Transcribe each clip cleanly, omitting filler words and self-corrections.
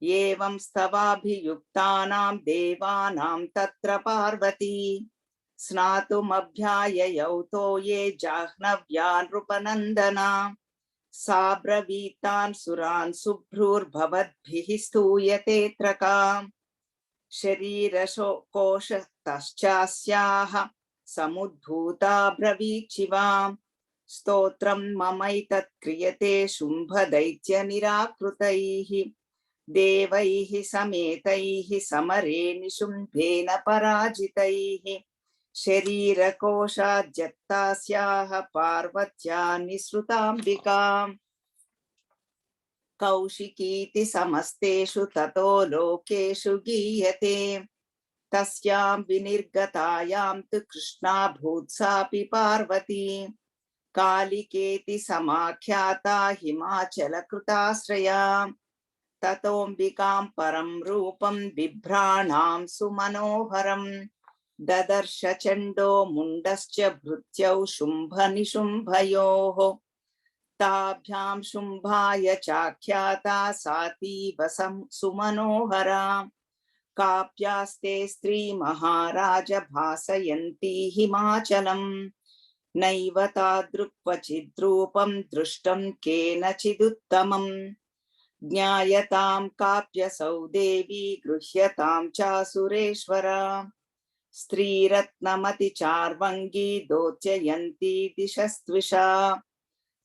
एवं स्तवाभियुक्तानां देवानां तत्र पार्वती स्नातुमभ्याययौ तो ये जाह्नव्या नृपनन्दना सा ब्रवीतान् सुरान् शुभ्रूर्भवद्भिः स्तूयतेऽत्र का शरीरकोशतश्चास्याः समुद्भूता ब्रवीचिवाम् स्तोत्रं ममैतत् क्रियते शुम्भदैत्यनिराकृतैः देवैः समेतैः समरे निशुम्भेन पराजितैः शरीरकोशाज्जत्तास्याः पार्वत्या निसृताम्बिकाम् कौशिकीति समस्तेषु ततो लोकेषु गीयते तस्यां विनिर्गतायां तु कृष्णा भूत्सापि पार्वती कालिकेति समाख्याता हिमाचलकृताश्रया ततोऽम्बिकां परं रूपं बिभ्राणां सुमनोहरं ददर्श चण्डो मुण्डश्च भृत्यौ शुम्भनिशुम्भयोः ताभ्यां शुम्भाय चाख्याता सातीव सुमनोहरा काप्यास्ते स्त्री महाराज भासयन्ती हिमाचलम् नैव तादृक्वचिद्रूपं दृष्टं केनचिदुत्तमम् ज्ञायतां काप्यसौ देवी गृह्यतां चासुरेश्वरा स्त्रीरत्नमति चार्वङ्गी दोच्ययन्ती दिशस्त्विषा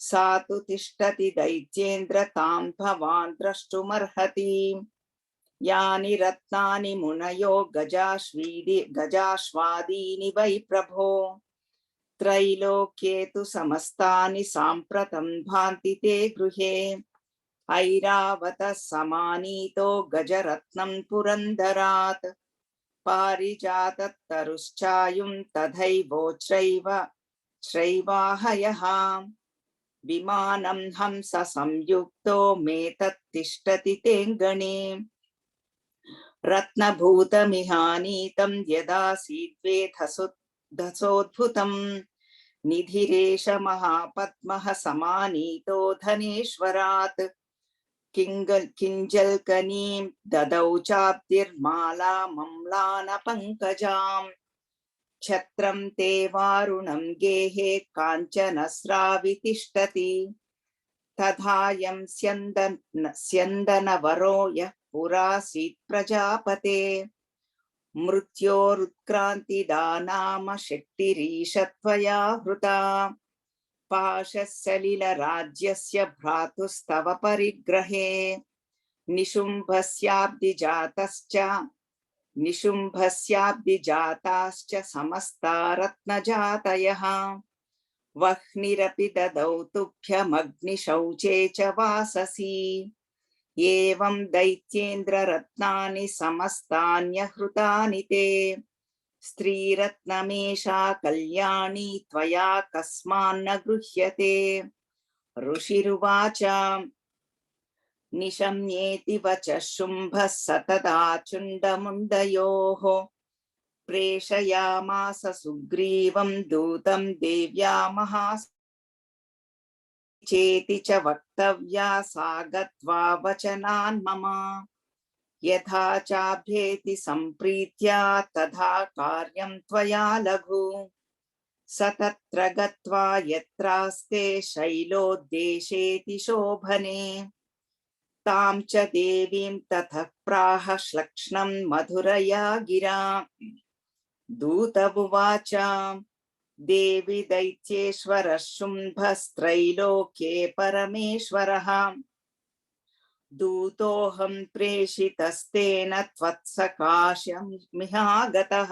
सा तु तिष्ठति दैत्येन्द्र तां भवान् द्रष्टुमर्हति यानि रत्नानि मुनयो गजाश्वादीनि वै प्रभो त्रैलोक्ये तु समस्तानि साम्प्रतं भान्ति ते गृहे ऐरावतः समानीतो गजरत्नं पुरन्दरात् पारिजाततरुश्चायुं तथैवोच्चैवाहयः विमानं हंस संयुक्तो मेतत्तिष्ठति तेऽङ्गणे रत्नभूतमिहानीतं यदासीद्वेधसोद्भुतं निधिरेश महापद्मः समानीतो धनेश्वरात् किञ्जल्कनीं ददौ चाब्धिर्मालामम्लानपङ्कजाम् छत्रं ते वारुणं गेहे काञ्चनस्रावितिष्ठति तथायं स्यन्दनवरो यः पुरासीत् प्रजापते मृत्योरुत्क्रान्तिदानाम शक्तिरीशत्वया हृता पाशसलिलराज्यस्य भ्रातुस्तव परिग्रहे निशुम्भस्याब्दिजाताश्च समस्ता रत्नजातयः वह्निरपि ददौ तुभ्यमग्निशौचे च वाससि एवं दैत्येन्द्ररत्नानि समस्तान्यहृतानि ते स्त्रीरत्नमेषा कल्याणी त्वया कस्मान्न गृह्यते ऋषिरुवाच निशम्येति वचः शुम्भः सतदा चुण्डमुण्डयोः प्रेषयामास सुग्रीवं दूतं देव्या महाचेति च वक्तव्या सा गत्वा वचनान् मम यथा चाभ्येति सम्प्रीत्या तथा कार्यं त्वया लघु स तत्र गत्वा यत्रास्ते शैलोद्देशेति शोभने तां च देवीं ततः प्राह श्लक्ष्णं मधुरया गिरा दूतमुवाच देवी दैत्येश्वरः शुम्भस्त्रैलोक्ये परमेश्वरः दूतोऽहं प्रेषितस्तेन त्वत्सकाशमिहागतः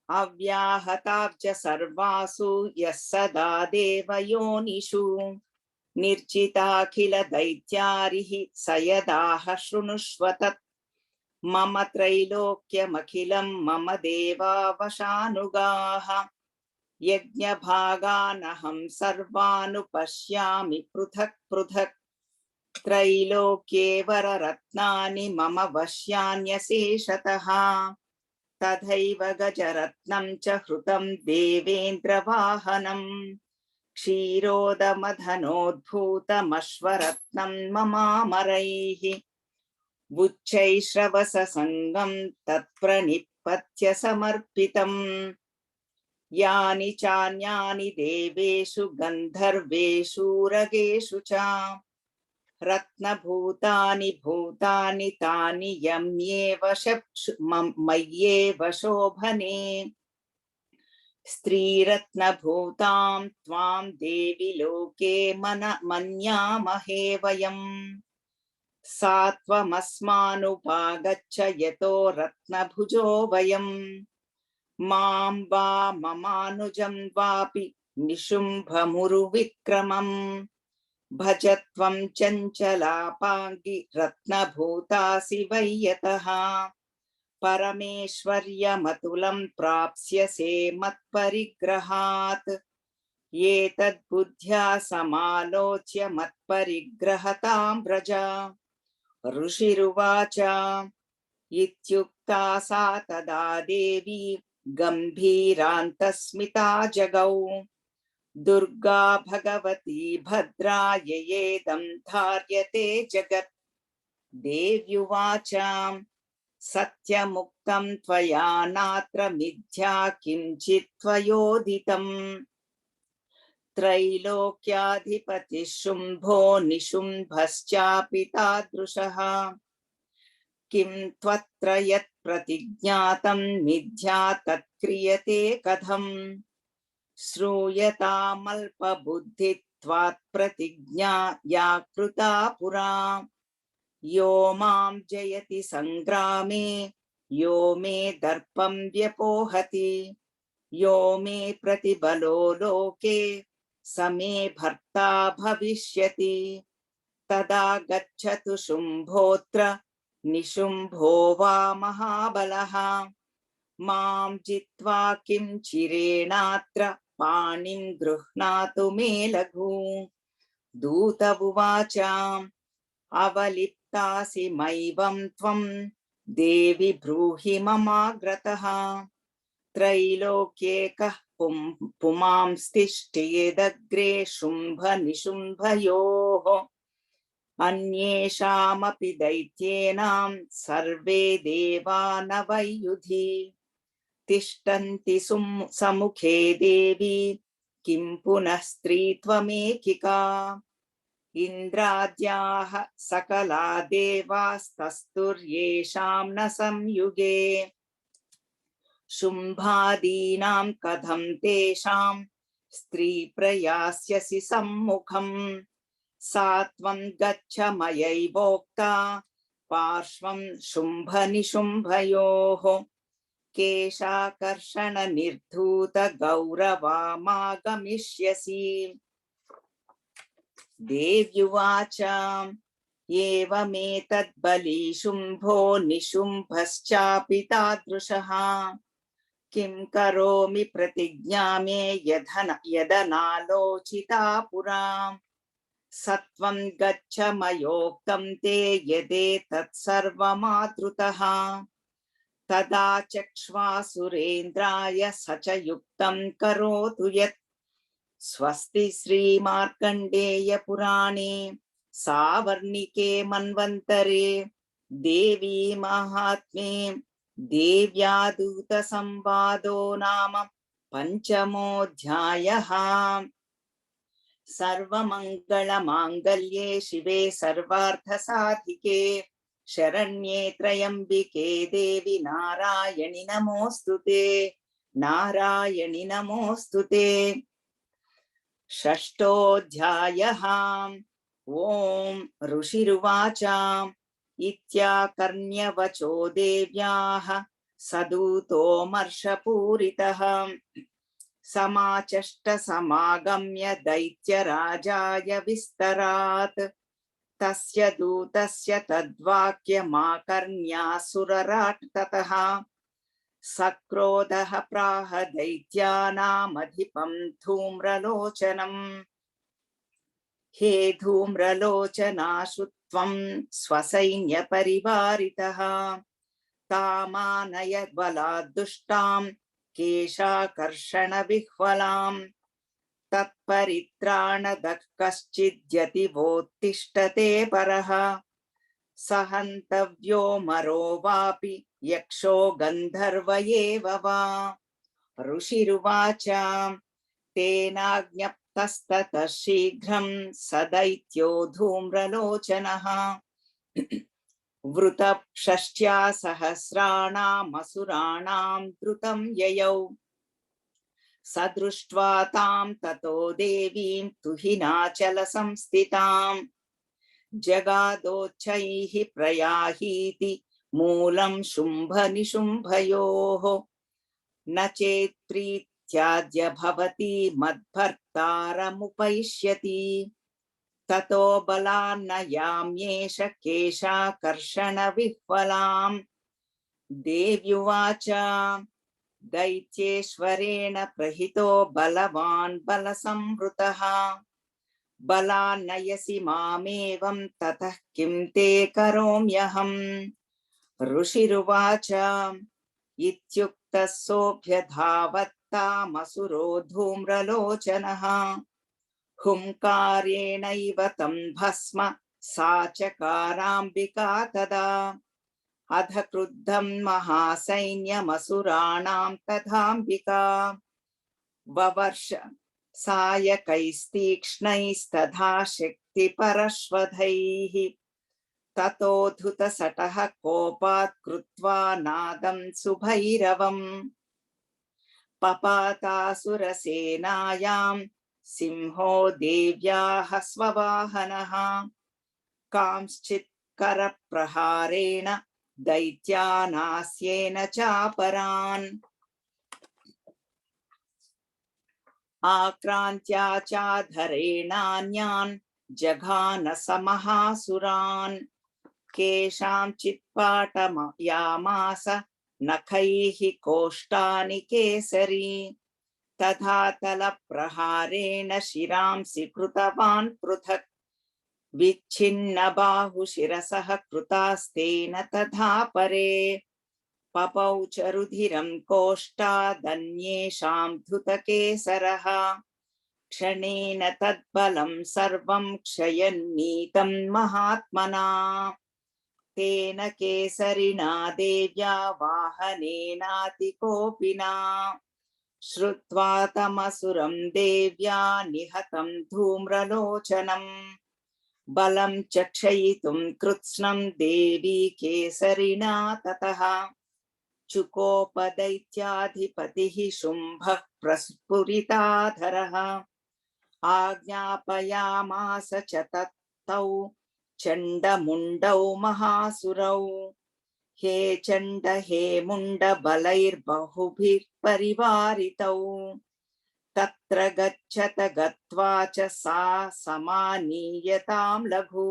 अव्याहताब्ज सर्वासु यः सदा देवयोनिषु निर्जिताखिल दैत्यारिः स यदाह शृणुष्व तत् मम त्रैलोक्यमखिलं मम देवावशानुगाः यज्ञभागानहं सर्वानुपश्यामि पृथक् पृथक् त्रैलोक्ये वररत्नानि मम वश्यान्यशेषतः तथैव गजरत्नं च हृतं देवेन्द्रवाहनं क्षीरोदमधनोद्भूतमश्वरत्नं ममामरैः उच्चैश्रवससङ्गं तत्प्रणिपत्य समर्पितम् यानि चान्यानि देवेषु गन्धर्वेषु रगेषु च रत्नभूतानि भूतानि तानि यम्येव मय्येव शोभने स्त्रीरत्नभूतां त्वां देवि लोके मन्यामहे वयम् सा त्वमस्मानुपागच्छ यतो रत्नभुजो वयम् मां वा ममानुजं वापि निशुम्भमुरुविक्रमम् भज त्वं चञ्चलापाङ्गि रत्नभूतासि वै यतः परमेश्वर्यमतुलं प्राप्स्यसे मत्परिग्रहात् एतद्बुद्ध्या समालोच्य मत्परिग्रहतां व्रज ऋषिरुवाच इत्युक्ता सा तदा देवी गम्भीरान्तस्मिता जगौ दुर्गा भगवती भद्रा ययेदं धार्यते जगत् देव्युवाच सत्यमुक्तं त्वया नात्र मिथ्या किञ्चित् त्वयोदितम् त्रैलोक्याधिपतिः शुम्भो निशुम्भश्चापि तादृशः किं त्वत्र यत् प्रतिज्ञातं मिथ्या तत्क्रियते कथम् श्रूयतामल्पबुद्धित्वात् प्रतिज्ञा या कृता पुरा यो मां जयति संग्रामे यो मे दर्पं व्यपोहति यो मे प्रतिबलो लोके स मे भर्ता भविष्यति तदा गच्छतु शुम्भोऽत्र निशुम्भो वा महाबलः मां जित्वा किं चिरेणात्र पाणिं गृह्णातु मे लघु दूत उवाच अवलिप्तासि मैवं त्वं देवि ब्रूहि ममाग्रतः त्रैलोक्ये कः पुमांस्तिष्ठेदग्रे शुम्भ निशुम्भयोः अन्येषामपि दैत्येनां सर्वे देवा न वै युधि तिष्ठन्ति सम्मुखे देवी किं पुनः स्त्रीत्वमेकिका इन्द्राद्याः सकला देवास्तस्तुर्येषां न संयुगे शुम्भादीनां कथं तेषां स्त्री प्रयास्यसि सम्मुखम् सा त्वं गच्छ मयैवोक्ता पार्श्वं शुम्भ निशुम्भयोः केशाकर्षण निर्धूत गौरवामागमिष्यसि देव्युवाच एवमेतद्बली शुम्भो निशुम्भश्चापि तादृशः किं करोमि प्रतिज्ञा मे यदनालोचिता पुरा सत्वं गच्छ मयोक्तं ते यदेतत्सर्वमादृतः तदा चक्ष्वासुरेन्द्राय स च युक्तं करोतु यत् स्वस्ति श्रीमार्कण्डेय पुराणे सावर्णिके मन्वन्तरे देवी महात्म्ये देव्यादूत संवादो नाम पंचमोऽध्यायः। सर्वमङ्गलमाङ्गल्ये शिवे सर्वार्थसाधिके शरण्ये त्र्यम्बिके देवी नारायणि नमोऽस्तुते नारायणि नमोऽस्तुते। षष्ठोऽध्यायः। ओम ऋषिरुवाच इत्याकर्ण्यवचो देव्याः सदूतोऽमर्षपूरितः समाचष्ट समागम्य दैत्यराजाय विस्तरात् तस्य दूतस्य तद्वाक्यमाकर्ण्यासुरराट् ततः सक्रोधः प्राह दैत्यानामधिपं धूम्रलोचनम् हे धूम्रलोचनाशु त्वं स्वसैन्यपरिवारितः तामानय बलाद्दुष्टां केशाकर्षणविह्वलां तत्परित्राणदः कश्चिद्यतिवोत्तिष्ठते परः सहन्तव्यो मरो वापि यक्षो गन्धर्व एव वा। ऋषिरुवाच तेनाज्ञप्तस्ततः शीघ्रं स दैत्यो धूम्रलोचनः वृतषष्ट्या सहस्राणामसुराणां द्रुतं ययौ स दृष्ट्वा तां ततो देवीं तुहिनाचलसंस्थितां जगादोच्चैः प्रयाहीति मूलं शुम्भनिशुम्भयोः न चेत् प्रीत्याद्य भवति मद्भर्तारमुपैष्यति ततो बलान्न याम्येष केशाकर्षणविह्वलां देव्युवाच दैत्येश्वरेण प्रहितो बलवान् बलसंवृतः बलान्नयसि मामेवं ततः किं ते करोम्यहम्। ऋषिरुवाच इत्युक्तः सोऽभ्यधावत्तामसुरो धूम्रलोचनः हुंकारेणैव तं भस्म सा चकाराम्बिका तदा अध क्रुद्धं महासैन्यमसुराणां तथाम्बिका ववर्ष सायकैस्तीक्ष्णैस्तथा शक्तिपरश्वधैः ततोऽधुतसटः कोपात् कृत्वा नादं सुभैरवम् पपातासुरसेनायां सिंहो देव्याः स्ववाहनः कांश्चित् करप्रहारेण दैत्यानास्येन चापरान् आक्रान्त्या चाधरेणान्यान् जघान स महासुरान् केषाञ्चित् पाटयामास नखैः कोष्ठानि केसरी तथा तलप्रहारेण शिरांसि कृतवान् पृथक् विच्छिन्न बाहुशिरसः कृतास्तेन तथा परे पपौ च रुधिरं कोष्ठादन्येषां धृतकेसरः क्षणेन तद्बलं सर्वं क्षयन्नीतं महात्मना तेन केसरिणा देव्या वाहनेनातिकोपिना श्रुत्वा तमसुरं देव्या निहतं धूम्रलोचनम् बलं चक्षयितुं कृत्स्नं देवी केसरिणा ततः चुकोपदैत्याधिपतिः शुम्भः प्रस्फुरिताधरः आज्ञापयामास च तत्तौ चण्डमुण्डौ महासुरौ हे चण्ड हे मुण्ड बलैर्बहुभिः परिवारितौ तत्र गच्छत गत्वा च सा समानीयतां लघु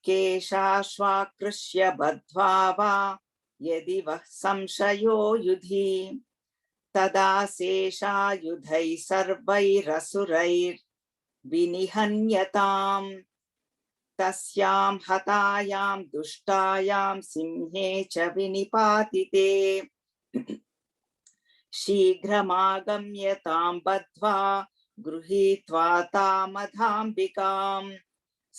केशाश्वाकृष्य बद्ध्वा वा यदि वः संशयो युधि तदा शेषायुधैः सर्वैरसुरैर्विनिहन्यताम् तस्यां हतायां दुष्टायां सिंहे च विनिपातिते शीघ्रमागम्य तां बद्ध्वा गृहीत्वा तामधाम्बिकां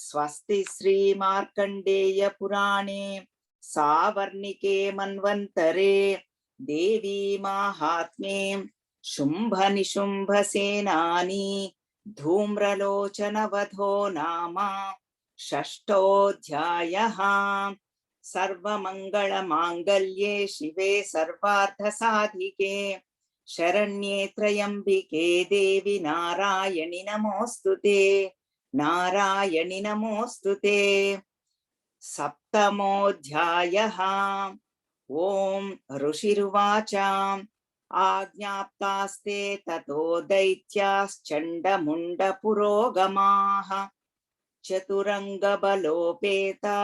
स्वस्ति श्रीमार्कण्डेय पुराणे सावर्णिके मन्वन्तरे देवी माहात्म्ये शुम्भनिशुम्भसेनानी धूम्रलोचनवधो नाम षष्ठोऽध्यायः। सर्वमङ्गलमाङ्गल्ये शिवे सर्वार्थसाधिके शरण्ये त्र्यम्बिके देवी नारायणि नमोऽस्तुते नारायणि नमोऽस्तुते। सप्तमोऽध्यायः। ॐ ऋषिरुवाच आज्ञाप्तास्ते ततो दैत्याश्चण्डमुण्डपुरोगमाः चतुरङ्गबलोपेता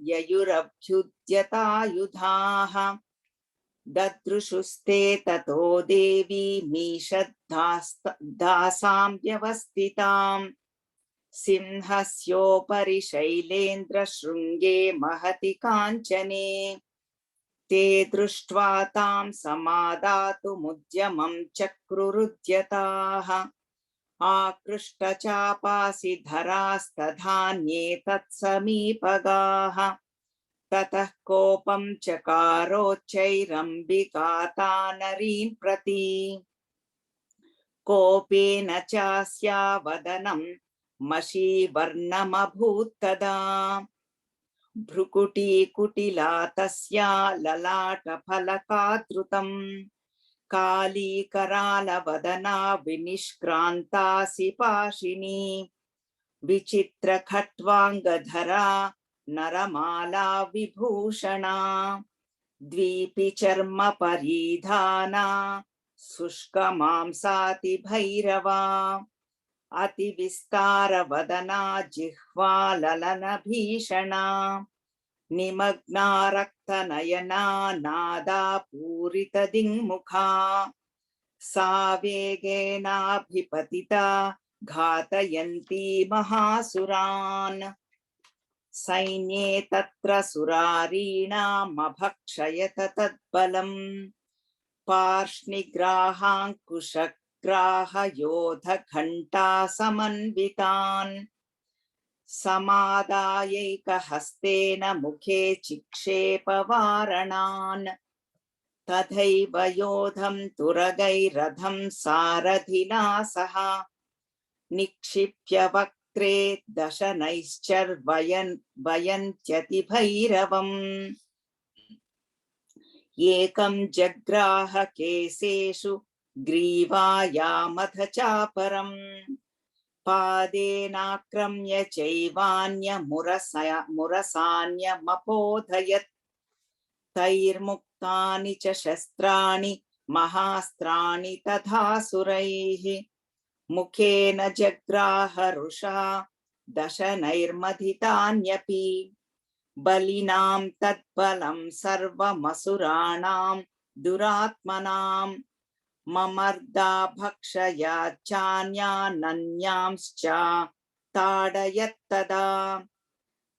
ययुरभ्युद्यतायुधाः ददृशुस्ते ततो देवी मीषद्दासां व्यवस्थितां सिंहस्योपरि शैलेन्द्रशृङ्गे महति काञ्चने ते दृष्ट्वा तां समादातुमुद्यमं चक्रुरुद्यताः आकृष्टचापासि धरास्तधान्ये तत्समीपगाः ततः कोपं चकारोच्चैरम्बिका तानरीन् प्रति कोपेन चास्या वदनं मषीवर्णमभूत्तदा भ्रुकुटीकुटिला तस्या ललाटफलकातृतम् कालीकरालवदना विनिष्क्रान्तासि पाशिनी विचित्रखट्वाङ्गधरा नरमाला विभूषणा द्वीपि चर्म परिधाना शुष्कमांसाति भैरवा अतिविस्तारवदना जिह्वाललन भीषणा निमग्ना रक्तनयना नादा पूरितदिङ्मुखा सा वेगेनाभिपतिता घातयन्ती महासुरान् सैन्ये तत्र सुरारीणामभक्षयत तद्बलम् पार्ष्णिग्राहाङ्कुशग्राहयोधघण्टा समन्वितान् समादायैकहस्तेन मुखे चिक्षेपवारणान् तथैव योधं तुरगैरथं सारथिना सह निक्षिप्य वक्त्रे दशनैश्चर्वयन्त्यतिभैरवम् एकं जग्राह केशेषु ग्रीवायामथ चापरम् पादेनाक्रम्य चैवान्यमुरसान्यमपोधयत् तैर्मुक्तानि च शस्त्राणि महास्त्राणि तथासुरैः मुखेन जग्राह रुषा दशनैर्मथितान्यपि बलिनां तत्बलं सर्वमसुराणां दुरात्मनां ममर्दा भक्षया चान्यानन्यांश्च ताडयत्तदा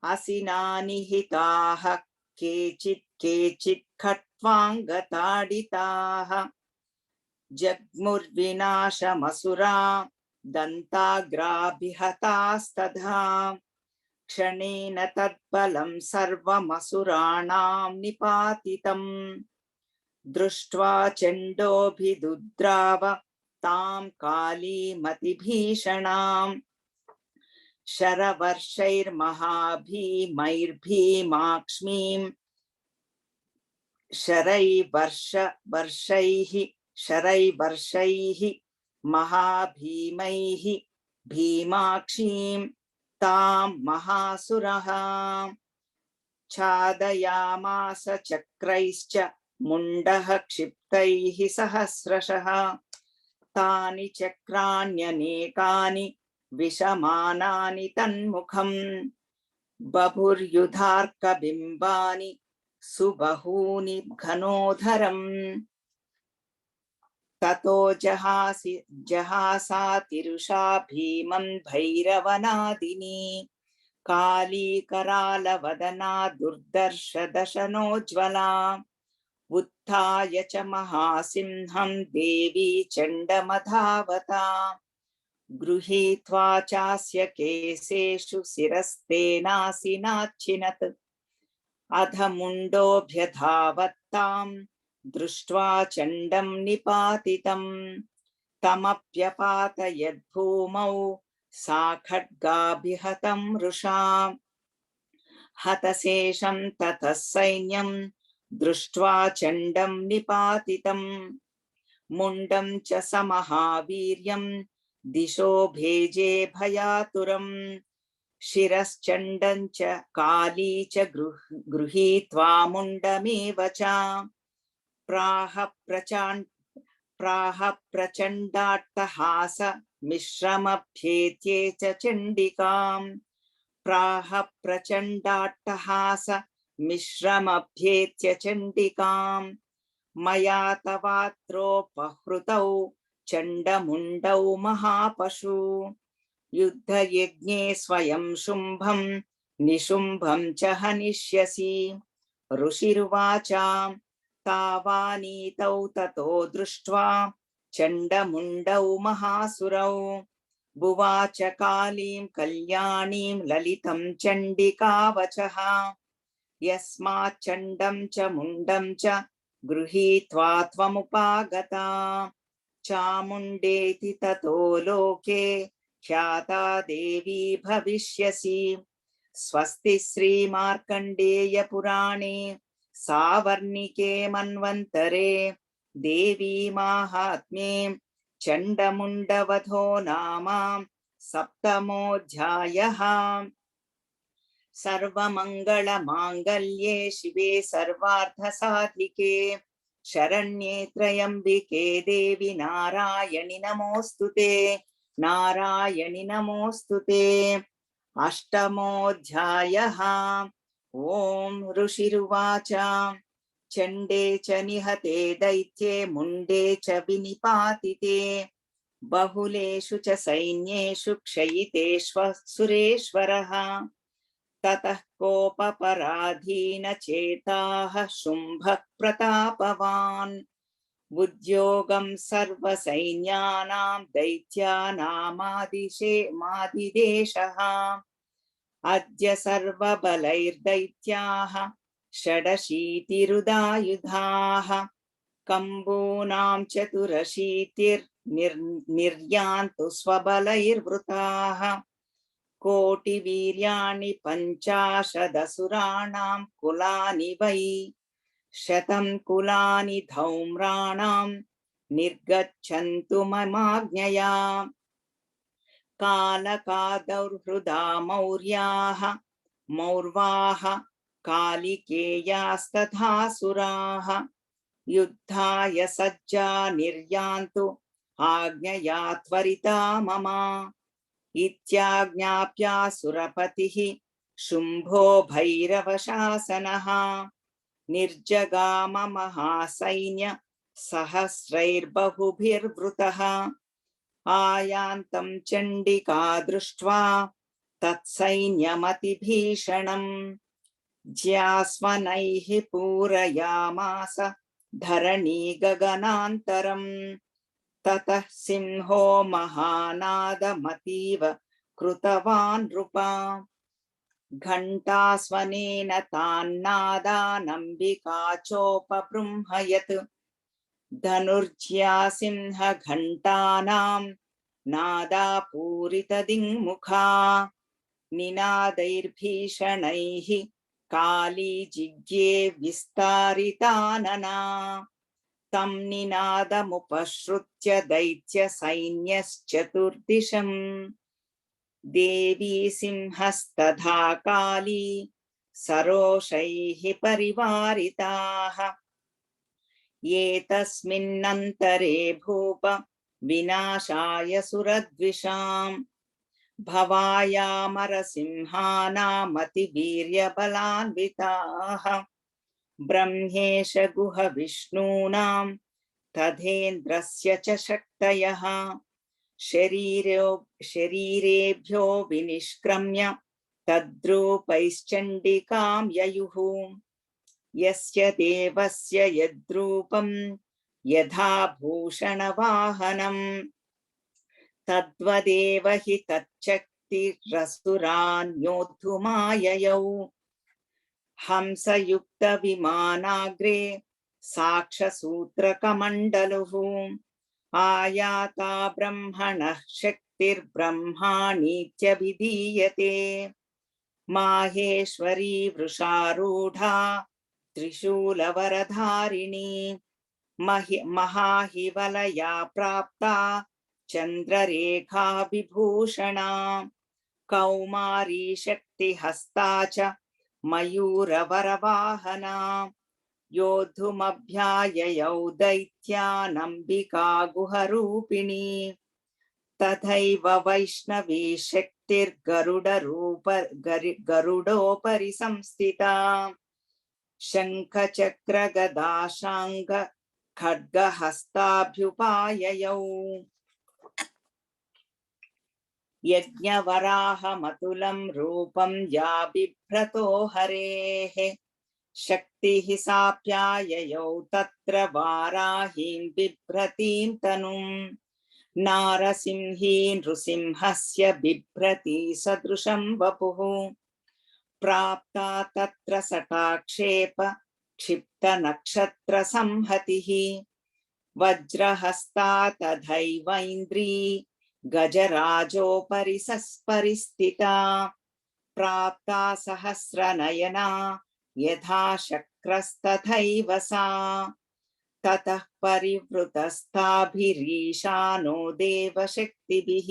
असिना निहिताः केचित् खट्वाङ्गताडिताः जग्मुर्विनाशमसुरा दन्ताग्राभिहतास्तथा क्षणेन तद्बलं सर्वमसुराणां निपातितम् दृष्ट्वा चण्डोऽभिदुद्राव तां कालीमतिभीषणां शरवर्षैर्महाभीमैर्भीमाक्ष्मीं शरैर्वर्षैः महाभीमैः भीमाक्षीं तां महासुरः छादयामास चक्रैश्च मुण्डः क्षिप्तैः सहस्रशः तानि चक्राण्यनेकानि विषमानानि तन्मुखम् बभुर्युधार्कबिम्बानि सुबहूनि घनोधरम् ततो जहासातिरुषा भीमं भैरवनादिनी कालीकरालवदना दुर्दर्शदशनोज्ज्वला उत्थाय च महासिंहं देवी चण्डमधावता गृहीत्वा चास्य केशेषु शिरस्तेनासिनाच्छिनत् अध मुण्डोऽभ्यधावत्तां दृष्ट्वा चण्डं निपातितं तमप्यपातयद्भूमौ सा खड्गाभिहतं वृषा हतशेषं ततः सैन्यं दृष्ट्वा चण्डं निपातितं मुण्डं च समहावीर्यं दिशो भेजे भयातुरम् शिरश्चण्डं च काली च गृहीत्वा मुण्डमेव च प्राह प्रचण्डाट्टहास मिश्रमभ्येत्ये च चण्डिकां प्राह प्रचण्डाट्टहास मिश्रमभ्येत्य चण्डिकां मया तवात्रोपहृतौ चण्डमुण्डौ महापशु युद्धयज्ञे स्वयं शुम्भं निशुम्भं च हनिष्यसि ऋषिरुवाच तावानीतौ ततो दृष्ट्वा चण्डमुण्डौ महासुरौ बुवाच कालीं कल्याणीं ललितं चण्डिकावचः यस्माच्चण्डं च मुण्डं च गृहीत्वा त्वमुपागता चामुण्डेति ततो लोके ख्याता देवी भविष्यसि। स्वस्ति श्रीमार्कण्डेय पुराणे सावर्णिके मन्वन्तरे देवी माहात्म्ये चण्डमुण्डवधो नाम सप्तमोऽध्यायः। सर्वमङ्गलमाङ्गल्ये शिवे सर्वार्थसाधिके शरण्ये त्र्यम्बिके देवी नारायणि नमोऽस्तुते नारायणि नमोऽस्तुते। अष्टमोऽध्यायः। ॐ ऋषिरुवाच चण्डे च निहते दैत्ये मुण्डे च विनिपातिते बहुलेषु च सैन्येषु क्षयितेष्वसुरेश्वरः ततः कोपपराधीनचेताः शुम्भः प्रतापवान् उद्योगं सर्वसैन्यानां दैत्यानामादिदेशः अद्य सर्वबलैर्दैत्याः षडशीतिरुदायुधाः कम्बूनां चतुरशीतिर्निर्यान्तु स्वबलैर्वृताः कोटिवीर्याणि पञ्चाशदसुराणां कुलानि वै शतं कुलानि धौम्राणां निर्गच्छन्तु ममाज्ञया कालकादौर्हृदा मौर्याः मौर्वाः कालिकेयास्तथासुराः युद्धाय सज्जा निर्यान्तु आज्ञया त्वरिता मम इत्याज्ञाप्यासुरपतिः शुम्भो भैरवशासनः निर्जगाम महासैन्य सहस्रैर्बहुभिर्वृतः आयान्तं चण्डिका दृष्ट्वा तत्सैन्यमतिभीषणम् ज्यास्वनैः पूरयामास धरणी गगनान्तरम् ततः सिंहो महानादमतीव कृतवान् नृपा घण्टास्वनेन तान्नादानम्बिका चोपबृंहयत् धनुर्ज्या सिंह घण्टानां नादा पूरितदिङ्मुखा निनादैर्भीषणैः काली जिज्ञे विस्तारितानना तं निनादमुपश्रुत्य दैत्यसैन्यश्चतुर्दिशम् देवी सिंहस्तथा काली सरोषैः परिवारिताः एतस्मिन्नन्तरे भूप विनाशाय सुरद्विषाम् भवायामरसिंहानामतिवीर्यबलान्विताः ब्रह्मेश गुह विष्णूनां तथेन्द्रस्य च शक्तयः शरीरेभ्यो विनिष्क्रम्य तद्रूपैश्चण्डिकां ययुः यस्य देवस्य यद्रूपं यथा भूषणवाहनं तद्वदेव हि तच्चक्तिरसुरान्योद्धुमाययौ हंसयुक्तविमानाग्रे साक्षसूत्रकमण्डलुः आयाता ब्रह्मणः शक्तिर्ब्रह्माणीत्यभिधीयते माहेश्वरी वृषारूढा त्रिशूलवरधारिणी महाहिवलया प्राप्ता चन्द्ररेखा विभूषणा कौमारी शक्तिहस्ता च मयूरवरवाहना योद्धुमभ्याययौ दैत्यानम्बिका गुहरूपिणी तथैव वैष्णवी शक्तिर्गरुडोपरि संस्थिता शङ्खचक्रगदाशाङ्ग खड्गहस्ताभ्युपाययौ यज्ञवराहमतुलं रूपं या बिभ्रतो हरेः शक्तिः साप्याययौ तत्र वाराहीं बिभ्रतीं तनुं नारसिंही नृसिंहस्य बिभ्रति सदृशं वपुः प्राप्ता तत्र सटाक्षेप क्षिप्तनक्षत्रसंहतिः वज्रहस्ता तथैवैन्द्री गजराजोपरि परिस्थिता प्राप्ता सहस्रनयना यथा शक्रस्तथैव सा ततः परिवृतस्ताभिरीशानो देवशक्तिभिः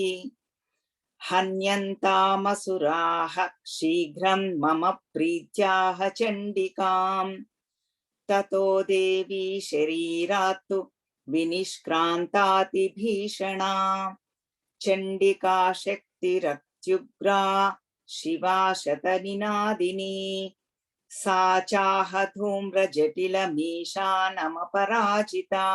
हन्यन्तामसुराः शीघ्रं मम प्रीत्याह चण्डिकाम् ततो देवी शरीरात्तु विनिष्क्रान्तातिभीषणा चण्डिका शक्तिरत्युग्रा शिवा शतनिनादिनी सा चाह धूम्रजटिलमीशानमपराजिता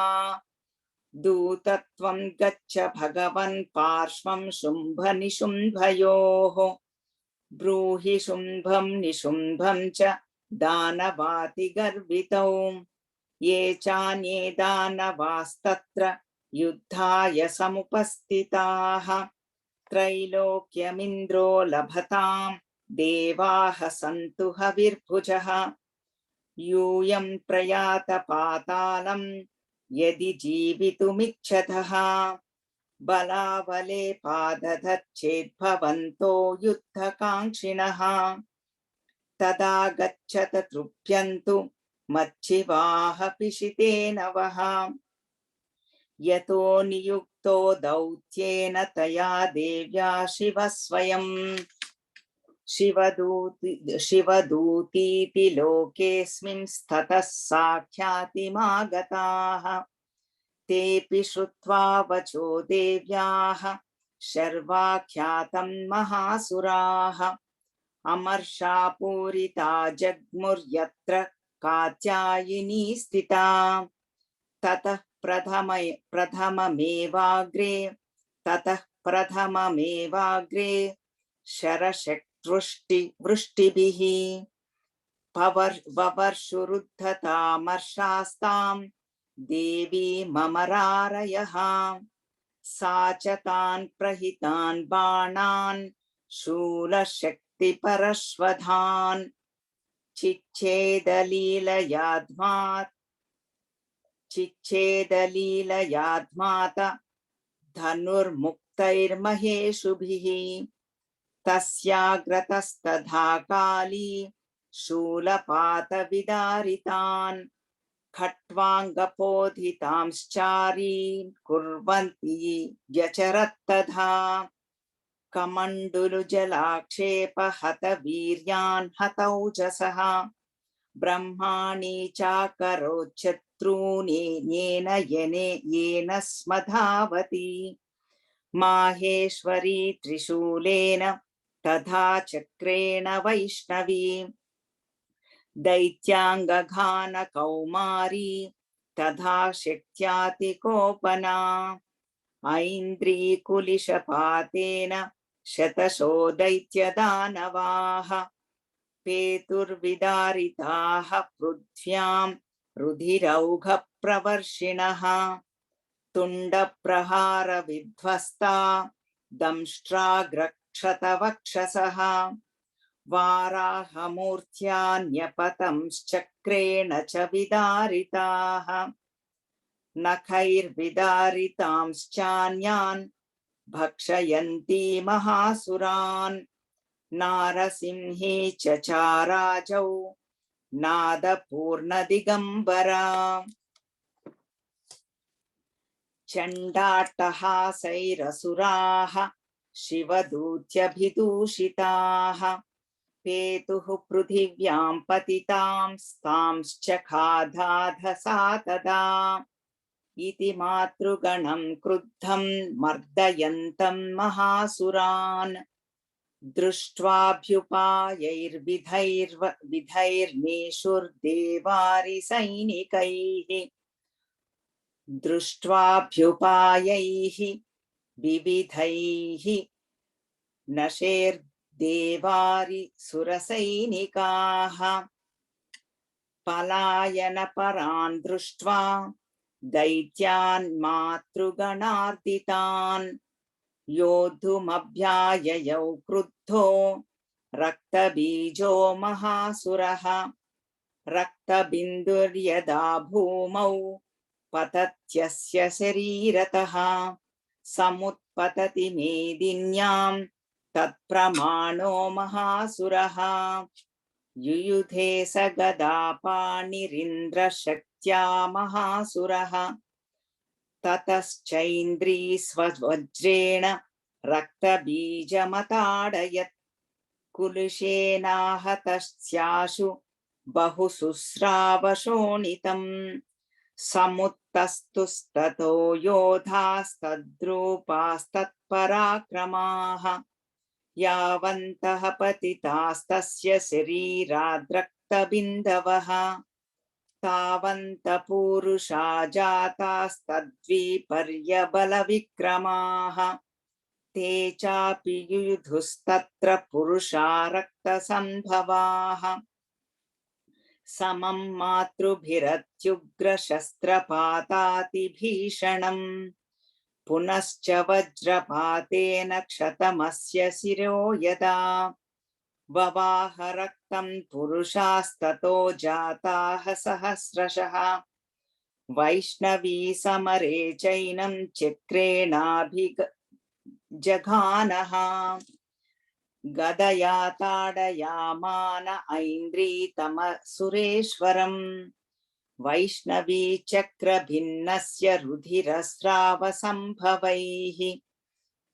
दूतत्वं गच्छ भगवन् पार्श्वं शुम्भनिशुम्भयोः ब्रूहि शुम्भं निशुम्भं च दानवातिगर्वितौ ये चान्ये दानवास्तत्र युद्धाय समुपस्थिताः त्रैलोक्यमिन्द्रो लभतां देवाः सन्तु हविर्भुजः यूयं प्रयात पातालं यदि जीवितुमिच्छतः बलाबले पादधच्छेद्भवन्तो युद्धकाङ्क्षिणः तदा गच्छत तृप्यन्तु मच्छिवाः पिशितेन वः यतो नियुक्तो दौत्येन तया देव्या शिवः स्वयं शिवदूतीति लोकेऽस्मिन् स्ततः साख्यातिमागताः तेऽपि श्रुत्वा वचो देव्याः शर्वाख्यातं महासुराः अमर्षापूरिता जग्मुर्यत्र कात्यायिनी स्थिता ततः प्रथममेवाग्रे शरशक्तवृष्टिभिः ववर्षुरुद्धतामर्षास्तां देवी ममरारयः सा च तान् प्रहितान् बाणान् शूलशक्तिपरश्वधान् चिच्छेदलीलयाध्मात धनुर्मुक्तैर्महेषुभिः तस्याग्रतस्तथा काली शूलपातविदारितान् खट्वाङ्गपोधितांश्चारीन् कुर्वन्ति व्यचरत्तथा कमण्डलुजलाक्षेपहत वीर्यान् हतौजसः ब्रह्माणि चाकरोच्छत्रूनि येन स्मधावति माहेश्वरी त्रिशूलेन तथा चक्रेण वैष्णवी दैत्याङ्गघानकौमारी तथा शक्त्यातिकोपना ऐन्द्रीकुलिशपातेन शतशो दैत्यदानवाः पेतुर्विदारिताः पृथ्व्यां रुधिरौघप्रवर्षिणः तुण्डप्रहारविध्वस्ता दंष्ट्राग्रक्षतवक्षसः वाराहमूर्त्यान्यपतंश्चक्रेण च विदारिताः नखैर्विदारितांश्चान्यान् भक्षयन्ती महासुरान् नारसिंही च चाराजौ नादपूर्णदिगम्बरा चण्डाट्टहासैरसुराः शिवदूत्यभिदूषिताः पेतुः पृथिव्यां पतितांस्तांश्च खाधाधसा तदा इति मातृगणं क्रुद्धं मर्दयन्तं महासुरान् दृष्ट्वाभ्युपायैर्विधैर् विविधैः नशेर्देवारिसुरसैनिकाः पलायनपरान् दृष्ट्वा दैत्यान् मातृगणार्दितान् योद्धुमभ्याययौ क्रुद्धो रक्तबीजो महासुरः रक्तबिन्दुर्यदा भूमौ पतत्यस्य शरीरतः समुत्पतति मेदिन्यां तत्प्रमाणो महासुरः युयुधे स गदापाणिरिन्द्रशक्त्या महासुरः ततश्चैन्द्री स्ववज्रेण रक्तबीजमताडयत् कुलुषेनाहतस्याशु बहुशुस्रावशोणितम् समुत्तस्तुस्ततो योधास्तद्रूपास्तत्पराक्रमाः यावन्तः पतितास्तस्य शरीराद्रक्तबिन्दवः तावन्तः पूरुषा जातास्तद्विपर्यबलविक्रमाः ते चापि युयुधुस्तत्र पुरुषा रक्तसम्भवाः समं मातृभिरत्युग्रशस्त्रपातातिभीषणम् पुनश्च वज्रपातेन क्षतमस्य शिरो यदा ववाह रक्तं पुरुषास्ततो जाताः सहस्रशः वैष्णवी समरे चैनं चक्रेणाभिजघानः गदया ताडयामान ऐन्द्रीतमसुरेश्वरम् वैष्णवी चक्रभिन्नस्य रुधिरस्रावसम्भवैः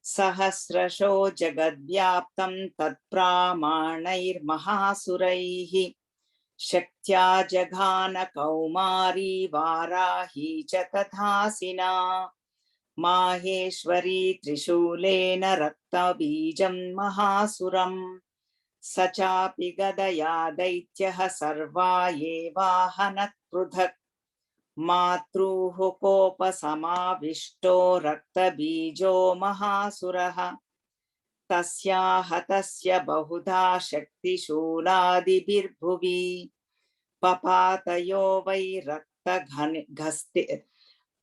सहस्रशो जगद्व्याप्तं तत्प्रामाणैर्महासुरैः शक्त्या जघान कौमारी वाराही च तथासिना माहेश्वरी त्रिशूलेन रक्तबीजं महासुरम् स चापि गदया दैत्यः सर्वा एवाहनत् पृथक् मातृः कोपसमाविष्टो रक्तबीजो महासुरः तस्याः तस्य बहुधा शक्तिशूलादिभिर्भुवि पपातयो वै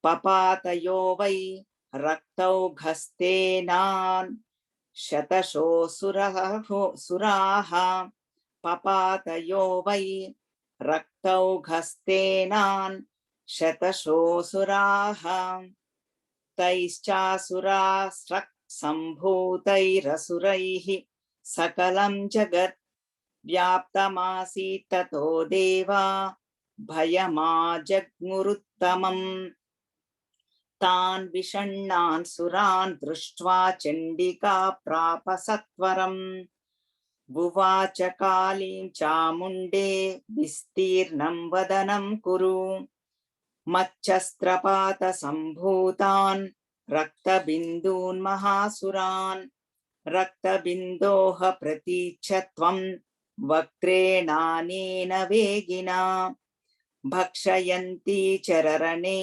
पपातयो वै रक्तौघस्तेनान् शतशो सुराः पपातयो वै रक्तौघस्तेनान् शतशो सुराः तैश्चासुरास्रक्सम्भूतैरसुरैः सकलं जगत् व्याप्तमासीत् ततो देवा भयमाजग्मुरुत्तमम् तान् विषण्णान् सुरान् दृष्ट्वा चण्डिका प्राप सत्वरम् बुवाच कालीं चामुण्डे विस्तीर्णं वदनं कुरु मच्छस्त्रपातसम्भूतान् रक्तबिन्दून् महासुरान् रक्तबिन्दोः प्रतीच्छ त्वं वक्त्रेणानेन वेगिना भक्षयन्ती चररणे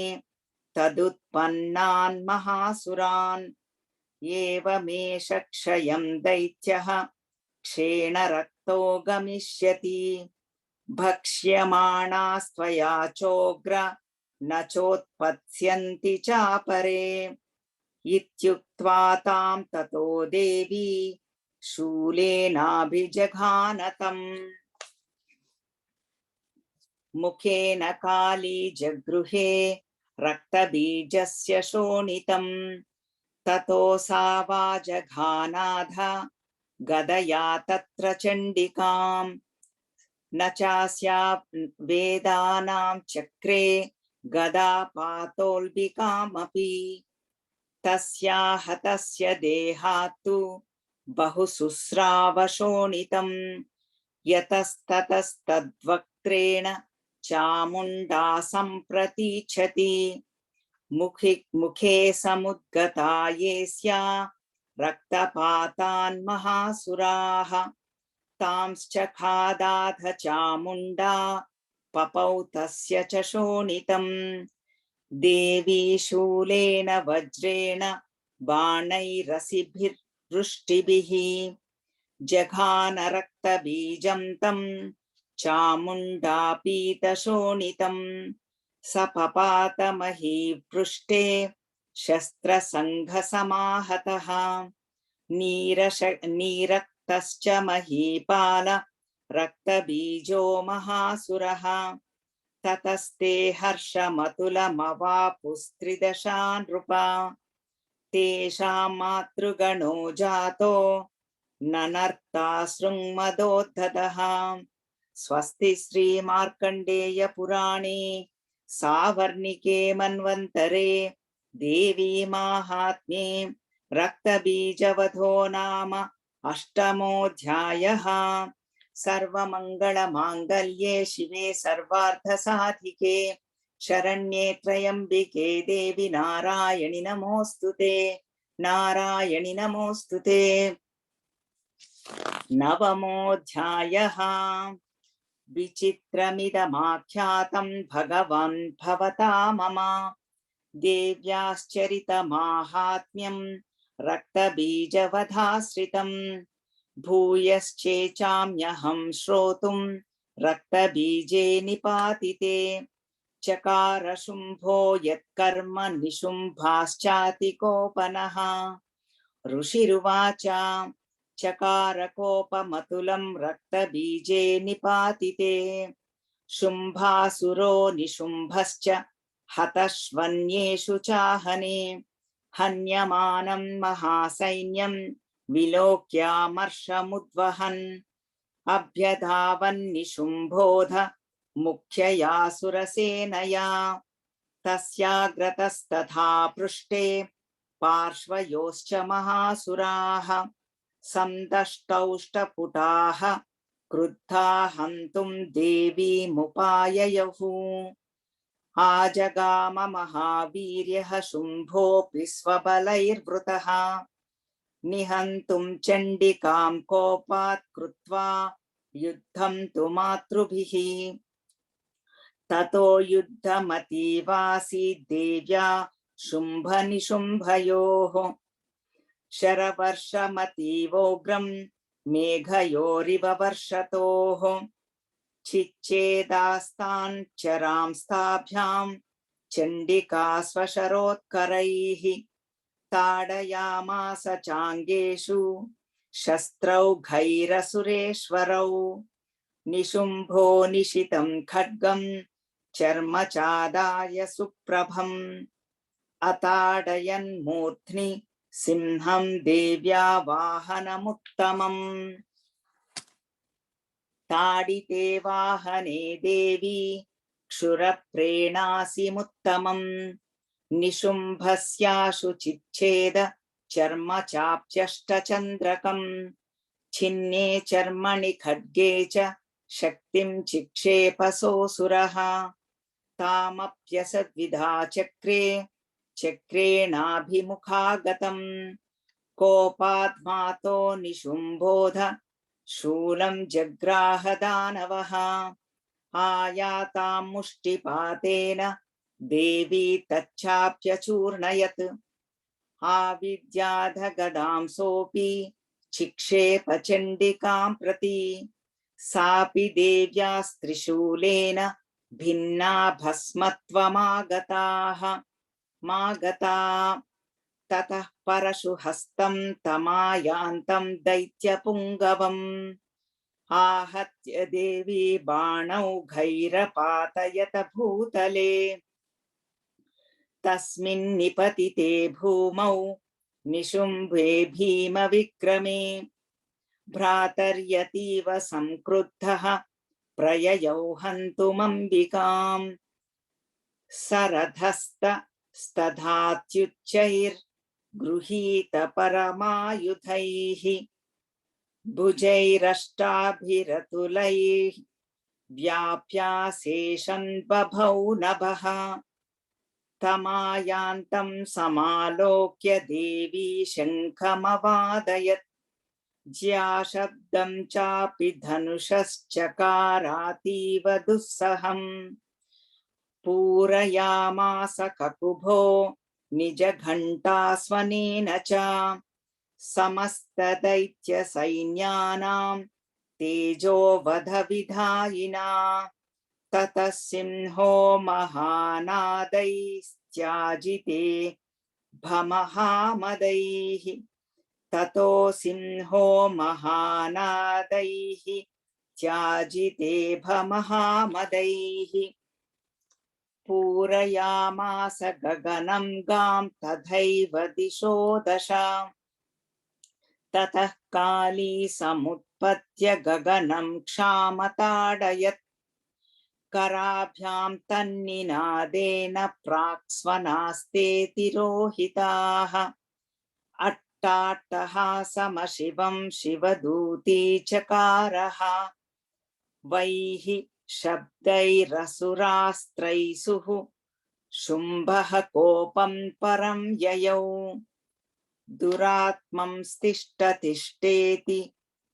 तदुत्पन्नान् महासुरान् एवमेष क्षयं दैत्यः क्षेण रक्तो गमिष्यति भक्ष्यमाणास्त्वया चोग्र न चोत्पत्स्यन्ति चापरे इत्युक्त्वा तां ततो देवी शूलेनाभिजघानतम् मुखेन काली जगृहे रक्तबीजस्य शोणितम् ततो सा वाजघानाथ गदया तत्र चण्डिकाम् न चास्या वेदानां चक्रे गदापातोल्बिकामपि तस्याः तस्य देहात्तु बहुशुस्रावशोणितम् यतस्ततस्तद्वक्त्रेण चामुण्डा सम्प्रतीच्छति मुखे समुद्गता येस्या रक्तपातान् महासुराः तांश्च खादाथ चामुण्डा पपौ तस्य च शोणितम् देवी शूलेन वज्रेण बाणैरसिभिर्वृष्टिभिः जघान रक्तबीजं तं चामुण्डापीतशोणितं सपपात महीपृष्ठे शस्त्रसङ्घसमाहतः नीरक्तश्च महीपाल रक्तबीजो महासुरः ततस्ते हर्षमतुलमवापुस्त्रिदशा नृपा तेषां मातृगणो जातो ननर्तासृङ्मदोद्धतः स्वस्ति श्रीमार्कण्डेय पुराणे सावर्णिके मन्वन्तरे देवी माहात्म्ये रक्तबीजवधो नाम अष्टमोऽध्यायः। सर्वमङ्गलमाङ्गल्ये शिवे सर्वार्थसाधिके शरण्ये त्र्यम्बिके देवी नारायणि नमोऽस्तुते नारायणि नमोऽस्तुते। नवमोऽध्यायः। विचित्रमिदमाख्यातं भगवान् भवता मम देव्याश्चरितमाहात्म्यं रक्तबीजवधाश्रितं भूयश्चेचाम्यहं श्रोतुं रक्तबीजे निपातिते चकार शुम्भो यत्कर्म निशुम्भाश्चातिकोपनः ऋषिरुवाच चकारकोपमतुलं रक्तबीजे निपातिते शुम्भासुरो निशुम्भश्च हतश्वन्येषु चाहने हन्यमानं महासैन्यं विलोक्यामर्षमुद्वहन् अभ्यधावन्निशुम्भोध मुख्ययासुरसेनया तस्याग्रतस्तथा पृष्ठे पार्श्वयोश्च महासुराः सन्दष्टौष्टपुटाः क्रुद्धा हन्तुं देवीमुपाययहुः आजगाम महावीर्यः शुम्भोऽपि स्वबलैर्वृतः निहन्तुं चण्डिकां कोपात् कृत्वा युद्धं तु मातृभिः ततो युद्धमतीवासीत् देव्या शुम्भनिशुम्भयोः शरवर्षमतीवोग्रं मेघयोरिव वर्षतोः छिच्चेदास्तान् चरांस्ताभ्यां चण्डिका स्वशरोत्करैः ताडयामास चाङ्गेषु शस्त्रौघैरसुरेश्वरौ निशुम्भो निशितं खड्गं चर्मचादाय सुप्रभम् अताडयन्मूर्ध्नि सिंहं देव्या वाहनमुत्तमम् ताडिते वाहने देवी क्षुरप्रेणासिमुत्तमम् निशुम्भस्याशु चिच्छेद चर्मचाप्यष्टचन्द्रकम् छिन्ने चर्मणि खड्गे च शक्तिं चिक्षेपसोऽसुरः तामप्यसद्विधा चक्रे चक्रेणाभिमुखागतम् कोपाद्मातो निशुम्भोध शूलं जग्राह दानवः आयातां मुष्टिपातेन देवी तच्चाप्यचूर्णयत् आविद्याधगदां सोऽपि चिक्षेप चण्डिकां प्रति सापि देव्यास्त्रिशूलेन भिन्ना भस्मत्वमागता ततः परशुहस्तं तमायान्तं दैत्यपुङ्गवम् आहत्य देवी बाणौघैरपातयत भूतले तस्मिन् निपतिते भूमौ निशुम्भे भीमविक्रमे भ्रातर्यतीव संक्रुद्धः प्रययौ हन्तुमम्बिकाम् सरधस्तस्थात्युच्चैर्गृहीत परमायुधैः भुजैरष्टाभिरतुलैः व्याप्याशेषन् बभौ नभः तमायान्तं समालोक्य देवी शङ्खमवादयत् ज्याशब्दं चापि धनुषश्चकारातीव दुस्सहम् पूरयामास ककुभो निजघण्टास्वनेन च समस्तदैत्यसैन्यानां तेजोवधविधायिना ततः सिंहो महानादैस्त्याजिते भमहामदैः ततो सिंहो महानादैः त्याजिते भमहामदैः पूरयामास गगनं गां तथैव दिशो दश ततः काली समुत्पत्य गगनं क्षामताडयत् कराभ्यां तन्निनादेन प्राक्स्वनास्ते तिरोहिताः अट्टाट्टहासमशिवं शिवदूती चकारः वैः शब्दैरसुरास्त्रैसुः शुम्भः कोपं परं ययौ दुरात्मंस्तिष्ठतिष्ठेति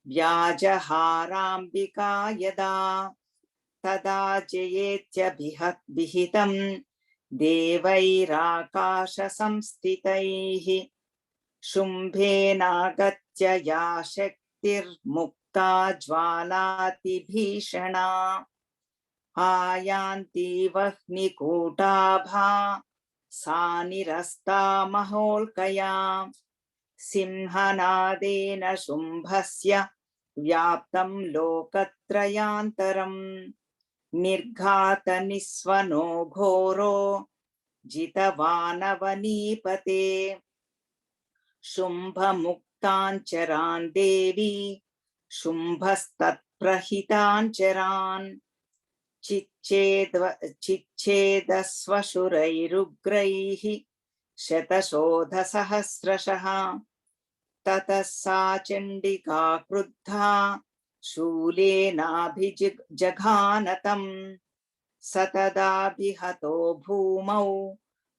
व्याजहाराम्बिका यदा तदा जयेत्यभिहितं देवैराकाशसंस्थितैः शुम्भेनागत्य या शक्तिर्मुक्ता ज्वालातिभीषणा आयान्ति वह्निकूटाभा सा निरस्ता महोल्कया सिंहनादेन शुम्भस्य व्याप्तं लोकत्रयान्तरम् निर्घातनिस्वनो घोरो जितवानवनीपते शुम्भमुक्ताञ्चरान् देवी शुम्भस्तत्प्रहिताञ्चरान् चिच्छेदस्वशुरैरुग्रैः शतशोधसहस्रशः ततः सा चण्डिका क्रुद्धा शूलेनाभिजघानतम् सतदाभिहतो भूमौ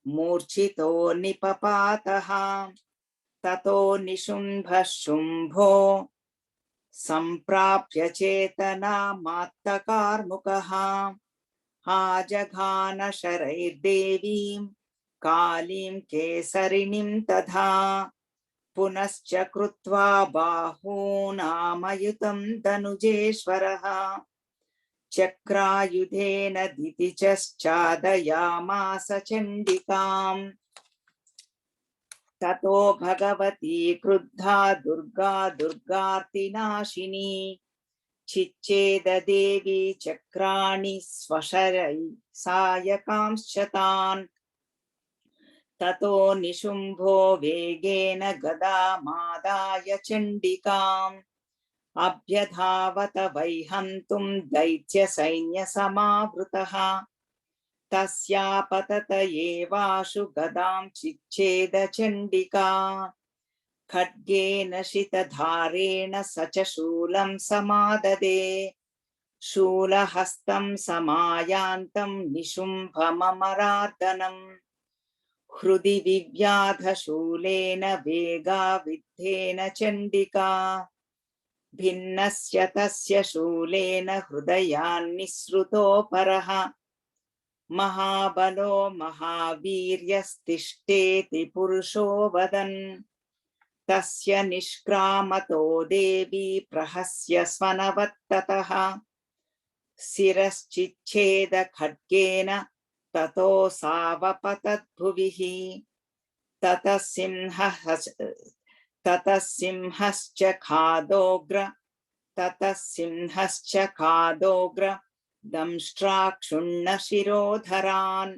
मूर्छितो निपपातः ततो निशुम्भः शुम्भो सम्प्राप्य चेतनामात्तकार्मुकः आजघान शरैर्देवीं कालीं केसरिणीं तथा पुनश्च कृत्वा बाहूनामयुतं धनुजेश्वरः चक्रायुधेन दितिश्चादयामास चण्डिकाम् ततो भगवती क्रुद्धा दुर्गा दुर्गार्तिनाशिनी चिच्छेद देवी चक्राणि स्वशरै सायकांश्च तान् ततो निशुम्भो वेगेन गदामादाय चण्डिकाम् अभ्यधावत वैहन्तुं दैत्यसैन्यसमावृतः तस्यापतत एवाशु गदां चिच्छेद चण्डिका खड्गेन शितधारेण स च शूलं समाददे शूलहस्तं समायान्तं निशुम्भममरार्दनम् हृदि विव्याधशूलेन वेगाविद्धेन चण्डिका भिन्नस्य तस्य शूलेन हृदयान्निःसृतोपरः महाबलो महावीर्यस्तिष्ठेति पुरुषो वदन् तस्य निष्क्रामतो देवी प्रहस्य स्वनवत्ततः शिरश्चिच्छेद खड्गेन ततो सावपतद्भुविः ततः सिंहश्च खादोग्र दंष्ट्राक्षुण्ण शिरोधरान्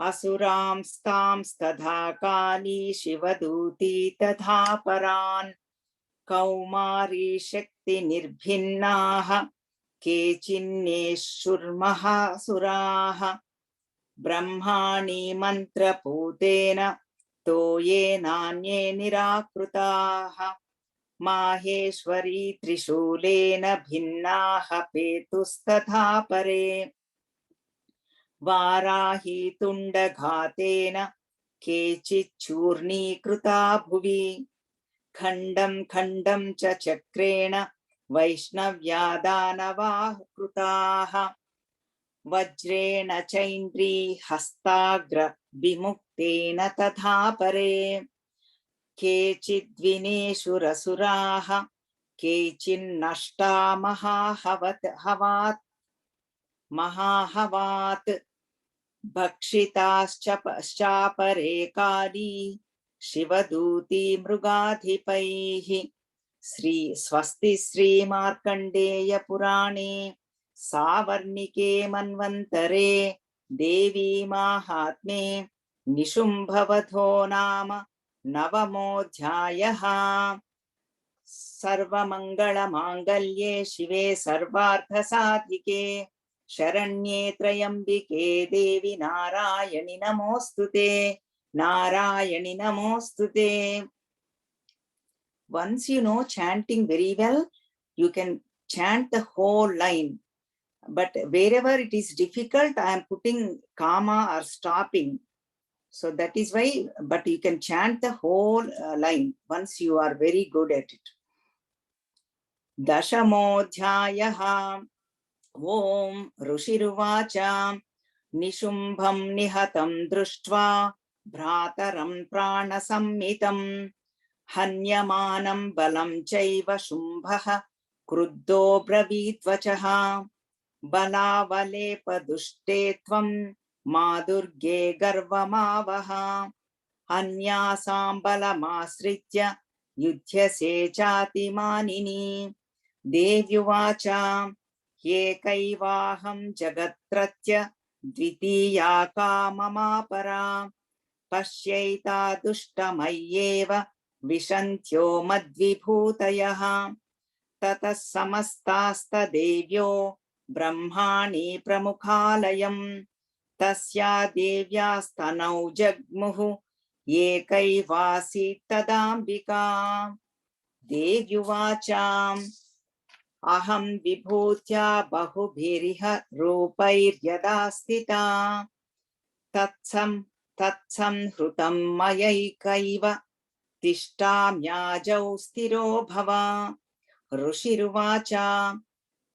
असुरांस्तांस्तथा काली शिवदूती तथा परान् कौमारी शक्तिनिर्भिन्नाः केचिन्नेषुर्महासुराः ब्रह्माणि मन्त्रपूतेन तो ये नान्ये निराकृताः माहेश्वरी त्रिशूलेन भिन्नाः पेतुस्तथा परे वाराही तुण्डघातेन केचिच्चूर्णीकृता भुवि खण्डं खण्डं च चक्रेण वैष्णव्या दानवाः कृताः वज्रेण चैन्द्री हस्ताग्र विमुक्तेन तथा परे केचिद्विनेषुरसुराः केचिन्नष्टा महाहवात् भक्षिताश्च पश्चापरे काली शिवदूती मृगाधिपैः। स्वस्ति श्री मार्कण्डेय पुराणे सावर्णिके मन्वन्तरे देवी माहात्म्ये निशुम्भवधो नाम नवमोऽध्यायः। सर्वमङ्गलमाङ्गल्ये शिवे सर्वार्थसाधिके शरण्ये त्र्यम्बिके देवी नारायणि नमोस्तुते, नारायणि नमोस्तुते. Once you know chanting very well, you can chant the whole line. But wherever it is difficult, I am putting comma or stopping. So that is why, but you can chant the whole line once you are very good at it. दशमोऽध्यायः। ॐ ऋषिरुवाच निशुम्भं निहतं दृष्ट्वा भ्रातरं प्राणसंहितं हन्यमानं बलं चैव शुम्भः क्रुद्धो ब्रवीद्वचः बलावलेपदुष्टे त्वं मा दुर्गे गर्वमावह अन्यासां बलमाश्रित्य युध्यसे चातिमानिनी। देव्युवाच एकैवाहं जगत्रत्य द्वितीया का ममापरा पश्यैता दुष्टमय्येव विशन्त्यो मद्विभूतयः। ततः समस्तास्तदेव्यो ब्रह्माणि प्रमुखालयम् तस्या देव्यास्तनौ जग्मुः एकैवासीत् तदाम्बिका। देव्युवाच अहं विभूत्या बहुभिरिह रूपैर्यदा स्थिता तत्संहृतं मयैकैव तिष्ठाम्याजौ स्थिरो भव। ऋषिरुवाच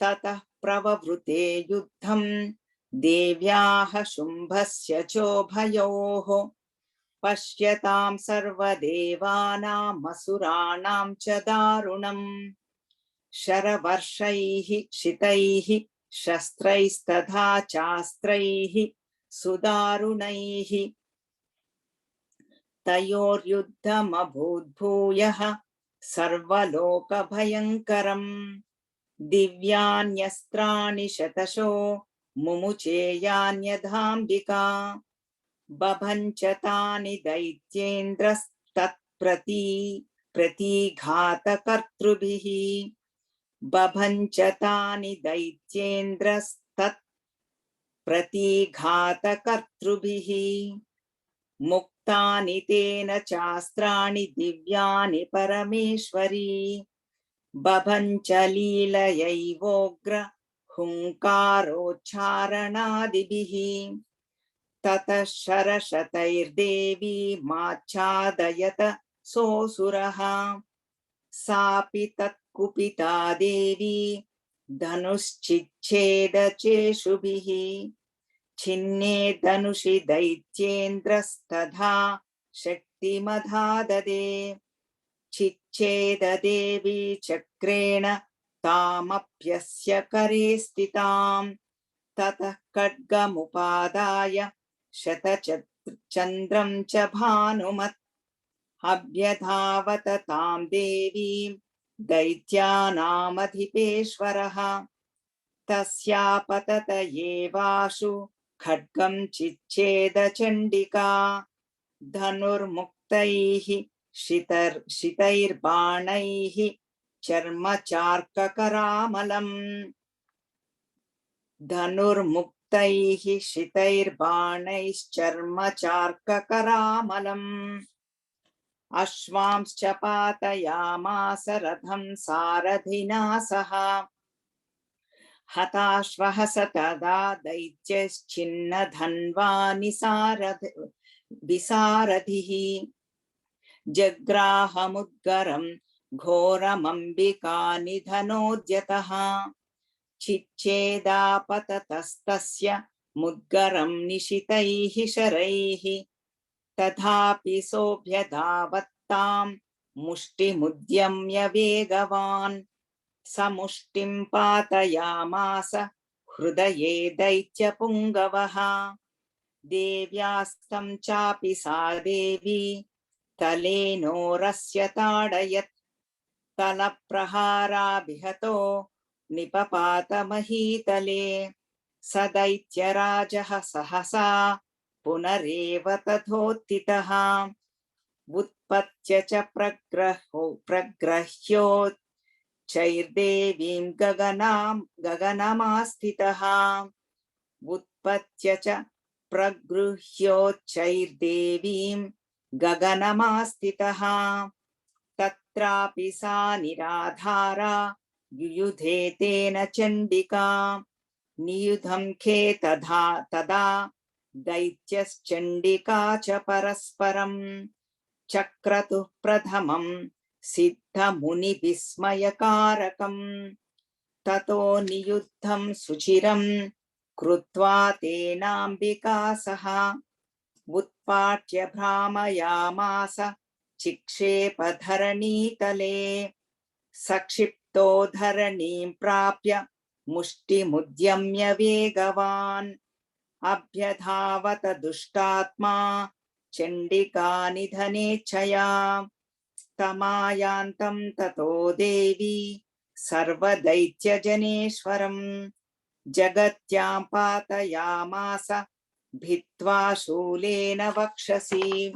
ततः प्रववृते युद्धं देव्याः शुम्भस्य चोभयोः पश्यतां सर्वदेवानामसुराणां च दारुणम् शरवर्षैः क्षितैः शस्त्रैस्तथा चास्त्रैः सुदारुणैः तयोर्युद्धमभूद्भूयः सर्वलोकभयङ्करम् दिव्यान्यस्त्राणि शतशो मुमुचेयान्यधाम्बिका बभञ्च तानि दैत्येन्द्रस्तत्प्रतीघातकर्तृभिः बभञ्च तानि दैत्येन्द्रस्तत्प्रतीघातकर्तृभिः मुक्तानि तेन चास्त्राणि दिव्यानि परमेश्वरी बभञ्च लीलयैवोग्र हुङ्कारोच्चारणादिभिः ततः शरशतैर्देवी माच्छादयत सोऽसुरः सापि तत्कुपिता देवी धनुश्चिच्छेदचेषुभिः छिन्ने धनुषि दैत्येन्द्रस्तथा शक्तिमधाददे चिच्छेददेवी चक्रेण तामप्यस्य करे स्थिताम् ततः खड्गमुपादाय शतचन्द्रं च भानुमत् अभ्यधावत तां देवीं दैत्यानामधिपेश्वरः तस्यापतत एवाशु खड्गं चिच्छेदचण्डिका धनुर्मुक्तैः शितैर्बाणैः चर्मचार्ककरामलम् धनुर्मुक्तैः शितैर्बाणैश्चर्मचार्ककरामलम् अश्वांश्च पातयामास रथं सारथिना सह हताश्वः स तदा दैत्यश्चिन्नधन्वा विसारथिः जग्राहमुद्गरं घोरमम्बिका निधनोद्यतः चिच्छेदापततस्तस्य मुद्गरं निशितैः शरैः तथापि सोऽभ्यधावत्तां मुष्टिमुद्यम्य वेगवान् समुष्टिं पातयामास हृदये दैत्यपुङ्गवः। देव्यास्तं चापि सा देवी तलेनोरस्य ताडयत्। तलप्रहाराभिहतो निपपात महीतले। स दैत्यराजः सहसा पुनरेव तथोत्थितः। उत्पत्य च प्रग्रह्योच्चैर्देवीं गगनमास्थितः। उत्पत्य च प्रगृह्योच्चैर्देवीं गगनमास्थितः। तत्रापि सा निराधारा युयुधे तेन चण्डिका। नियुधं खे तदा दैत्यश्चण्डिका च परस्परम्। चक्रतुः प्रथमं सिद्धमुनिविस्मयकारकम्। ततो नियुद्धं सुचिरं कृत्वा तेनाम्बिका सह। उत्पाट्य भ्रामयामास चिक्षेपधरणीतले। सक्षिप्तो धरणीं प्राप्य मुष्टिमुद्यम्य वेगवान्। अभ्यधावत दुष्टात्मा चण्डिका निधनेच्छया। तमायान्तं ततो देवी सर्वदैत्यजनेश्वरम्। जगत्यां पातयामास भित्त्वा शूलेन वक्षसि।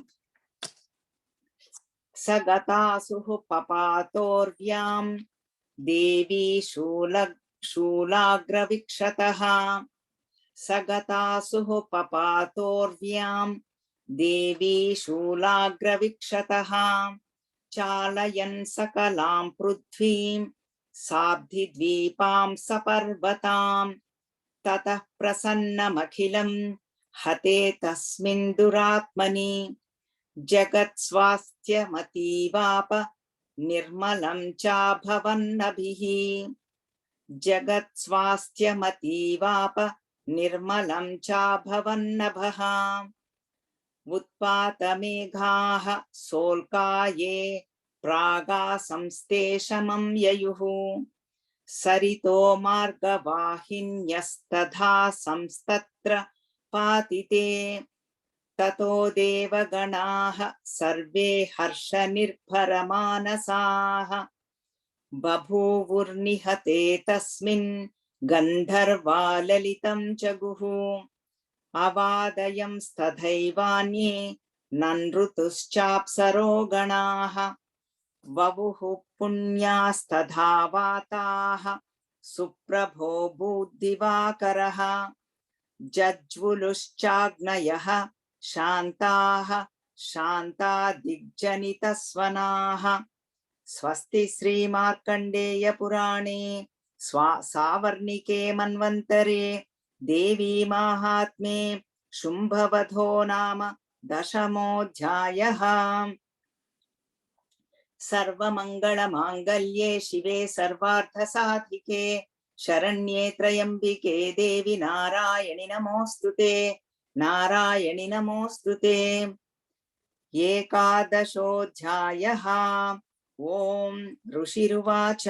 स गतासुः पपातोर्व्यां देवी शूलाग्रवीक्षतः। स गतासुः पपातोर्व्यां देवी शूलाग्रवीक्षतः। चालयन् सकलां पृथ्वीं साब्धिद्वीपां सपर्वतां। ततः प्रसन्नमखिलं हते तस्मिन् दुरात्मनि। जगत्स्वास्थ्यमतीवाप निर्मलं चाभवन्नभिः। जगत्स्वास्थ्यमतीवाप निर्मलं चाभवन्नभः। उत्पातमेघाः सोल्काये प्रागासंस्ते शमं ययुः। सरितो मार्गवाहिन्यस्तथा संस्तत्र पातिते। ततो देवगणाः सर्वे हर्षनिर्भरमानसाः। बभूवुर्निहते तस्मिन् गन्धर्वा ललितं च गुः। अवादयंस्तथैवान्ये ननृतुश्चाप्सरो गणाः। ववुः पुण्यास्तथा वाताः सुप्रभो बुद्धिवाकरः। जज्वुलुश्चाग्नयः शान्ताः शान्तादिग्जनितस्वनाः। स्वस्ति श्रीमार्कण्डेय पुराणे सावर्णिके मन्वन्तरे देवी माहात्म्ये शुम्भवधो नाम दशमोऽध्यायः। सर्वमङ्गलमाङ्गल्ये शिवे सर्वार्थसाधिके शरण्ये त्र्यम्बिके देवी नारायणि नमोऽस्तुते। नारायणि नमोऽस्तुते। एकादशोऽध्यायः। ॐ ऋषिरुवाच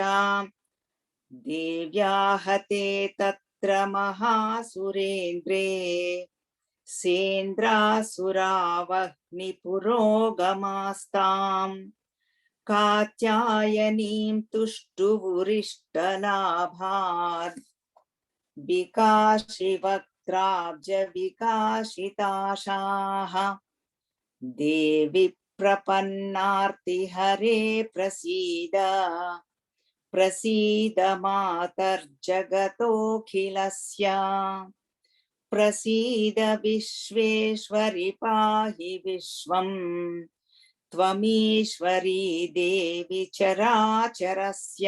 देव्याहते तत्र महासुरेन्द्रे सेन्द्रासुरावह्निपुरोगमास्ताम्। कात्यायनीं तुष्टुवुरिष्टलाभात् विकाशिवक्त्राब्जविकाशिताशाः। देवि प्रपन्नार्तिहरे प्रसीद। प्रसीद मातर्जगतोऽखिलस्य। प्रसीद विश्वेश्वरि पाहि विश्वम्। त्वमीश्वरी देवी चराचरस्य।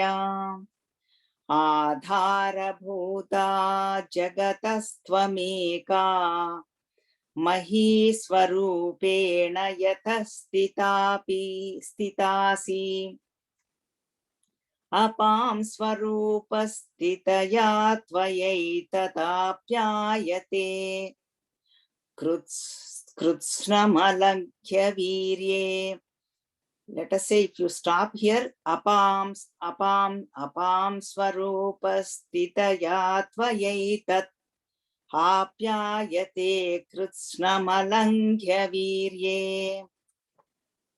आधारभूता जगतस्त्वमेका महीस्वरूपेण यतः स्थितासि। अपां स्वरूपस्थितया त्वयैतदाप्यायते। कृत्स्नमलङ्घ्य वीर्ये Let us say if you stop here, apam swarupastitaya tvayaitat apyayate kritsnamalangya virye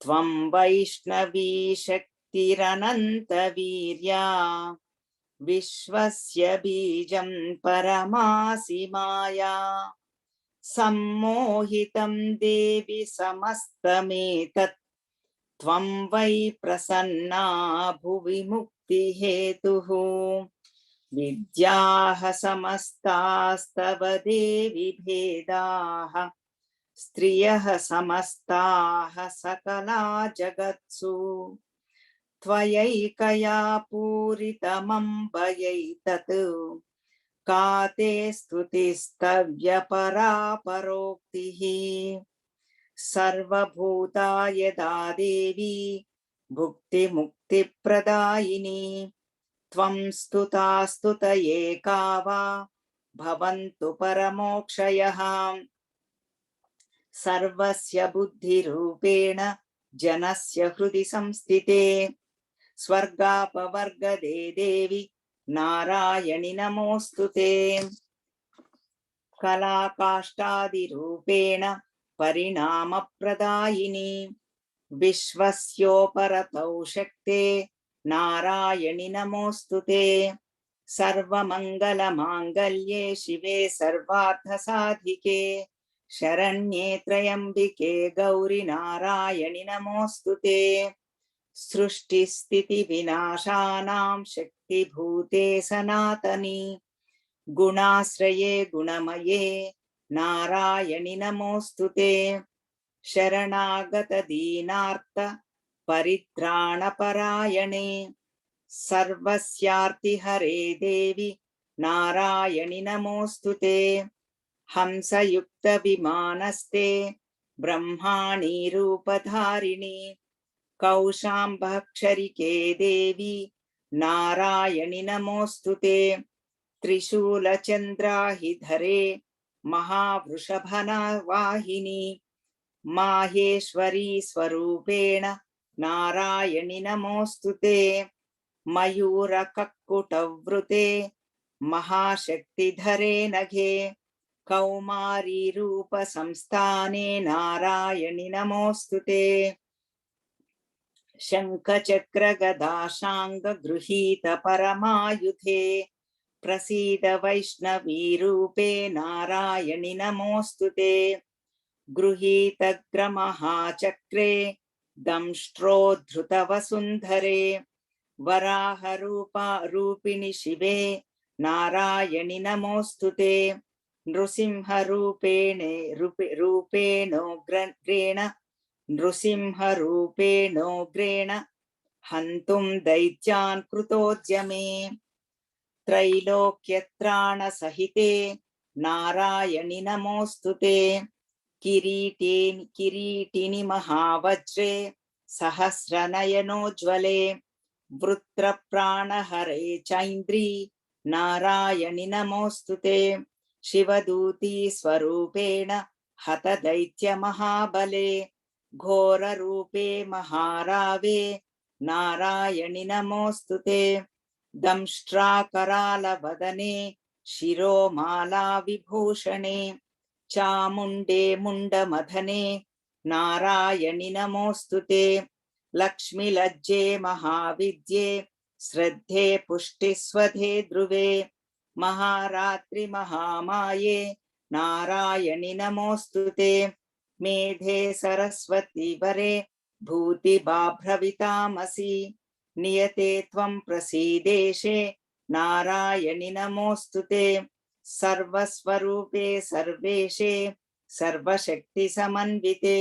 tvam vaishnavi shaktirananta virya vishvasya bijam paramasi maya sammohitam devi samastametat त्वं वै प्रसन्ना भुवि मुक्तिहेतुः विद्याः समस्तास्तव देवि भेदाः स्त्रियः समस्ताः सकला जगत्सु त्वयैकया पूरितमम्बयैतत् का ते स्तुतिस्तव्यपरा परोक्तिः सर्वभूता यदा देवी भुक्तिमुक्तिप्रदायिनी त्वं स्तुता स्तुतये का वा भवन्तु परमोक्षयः सर्वस्य बुद्धिरूपेण जनस्य हृदि संस्थिते स्वर्गापवर्गदे देवी नारायणि नमोऽस्तुते कलाकाष्ठादिरूपेण परिणामप्रदायिनी विश्वस्योपरतौ शक्ते नारायणि नमोऽस्तुते सर्वमङ्गलमाङ्गल्ये शिवे सर्वार्थसाधिके शरण्ये त्र्यम्बिके गौरि नारायणि नमोऽस्तुते सृष्टिस्थितिविनाशानां शक्तिभूते सनातनी गुणाश्रये गुणमये नारायणि नमोऽस्तुते शरणागत दीनार्थ परित्राणपरायणे सर्वस्यार्तिहरे देवी नारायणि नमोऽस्तुते हंसयुक्त विमानस्ते ब्रह्माणी रूपधारिणी कौशाम्बक्षरिके देवी नारायणि नमोऽस्तुते त्रिशूलचन्द्राहिधरे महावृषभवाहिनी माहेश्वरी स्वरूपेण नारायणि नमोऽस्तुते मयूरकक्कुटवृते महाशक्तिधरे नघे कौमारी रूपसंस्थाने नारायणि नमोऽस्तुते शङ्खचक्रगदाशाङ्गगृहीत परमायुधे प्रसीद वैष्णवी रूपे नारायणि नमोऽस्तुते गृहीतग्रमहाचक्रे दंष्ट्रोद्धृतवसुन्धरे वराहरूपिणि शिवे नारायणि नमोऽस्तुते नृसिंहरूपेणोग्रेण हन्तुं दैत्यान् कृतोद्यमे त्रैलोक्यत्राणसहिते नारायणि नमोऽस्तुते किरीटिनि महावज्रे सहस्रनयनोज्ज्वले वृत्रप्राणहरे चैन्द्री नारायणि नमोऽस्तुते शिवदूती स्वरूपेण हतदैत्यमहाबले घोररूपे महारावे नारायणि नमोऽस्तुते दंष्ट्राकरालवदने शिरोमाला विभूषणे चामुण्डे मुण्डमथने नारायणि नमोऽस्तुते लक्ष्मीलज्जे महाविद्ये श्रद्धे पुष्टिस्वधे ध्रुवे महारात्रि महामाये नारायणि नमोऽस्तुते मेधे सरस्वती वरे भूतिबाभ्रवितामसि नियते त्वं प्रसीदेशे नारायणि नमोऽस्तुते सर्वस्वरूपे सर्वेशे सर्वशक्तिसमन्विते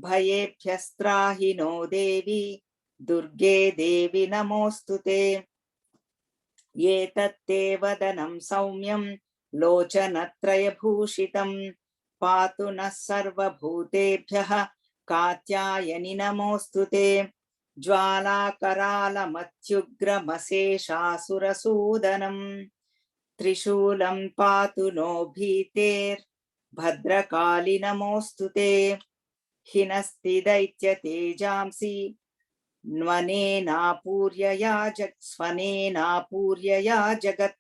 भयेभ्यस्त्राहि नो देवी दुर्गे देवी नमोऽस्तुते एतत्ते वदनं सौम्यं लोचनत्रयभूषितं पातु नः सर्वभूतेभ्यः कात्यायनि नमोऽस्तुते ज्वालाकरालमत्युग्रमशेषासुरसूदनं त्रिशूलं पातु नो भीतेर्भद्रकाली नमोऽस्तुते हिनस्ति दैत्यतेजांसि स्वनेनापूर्यया जगत्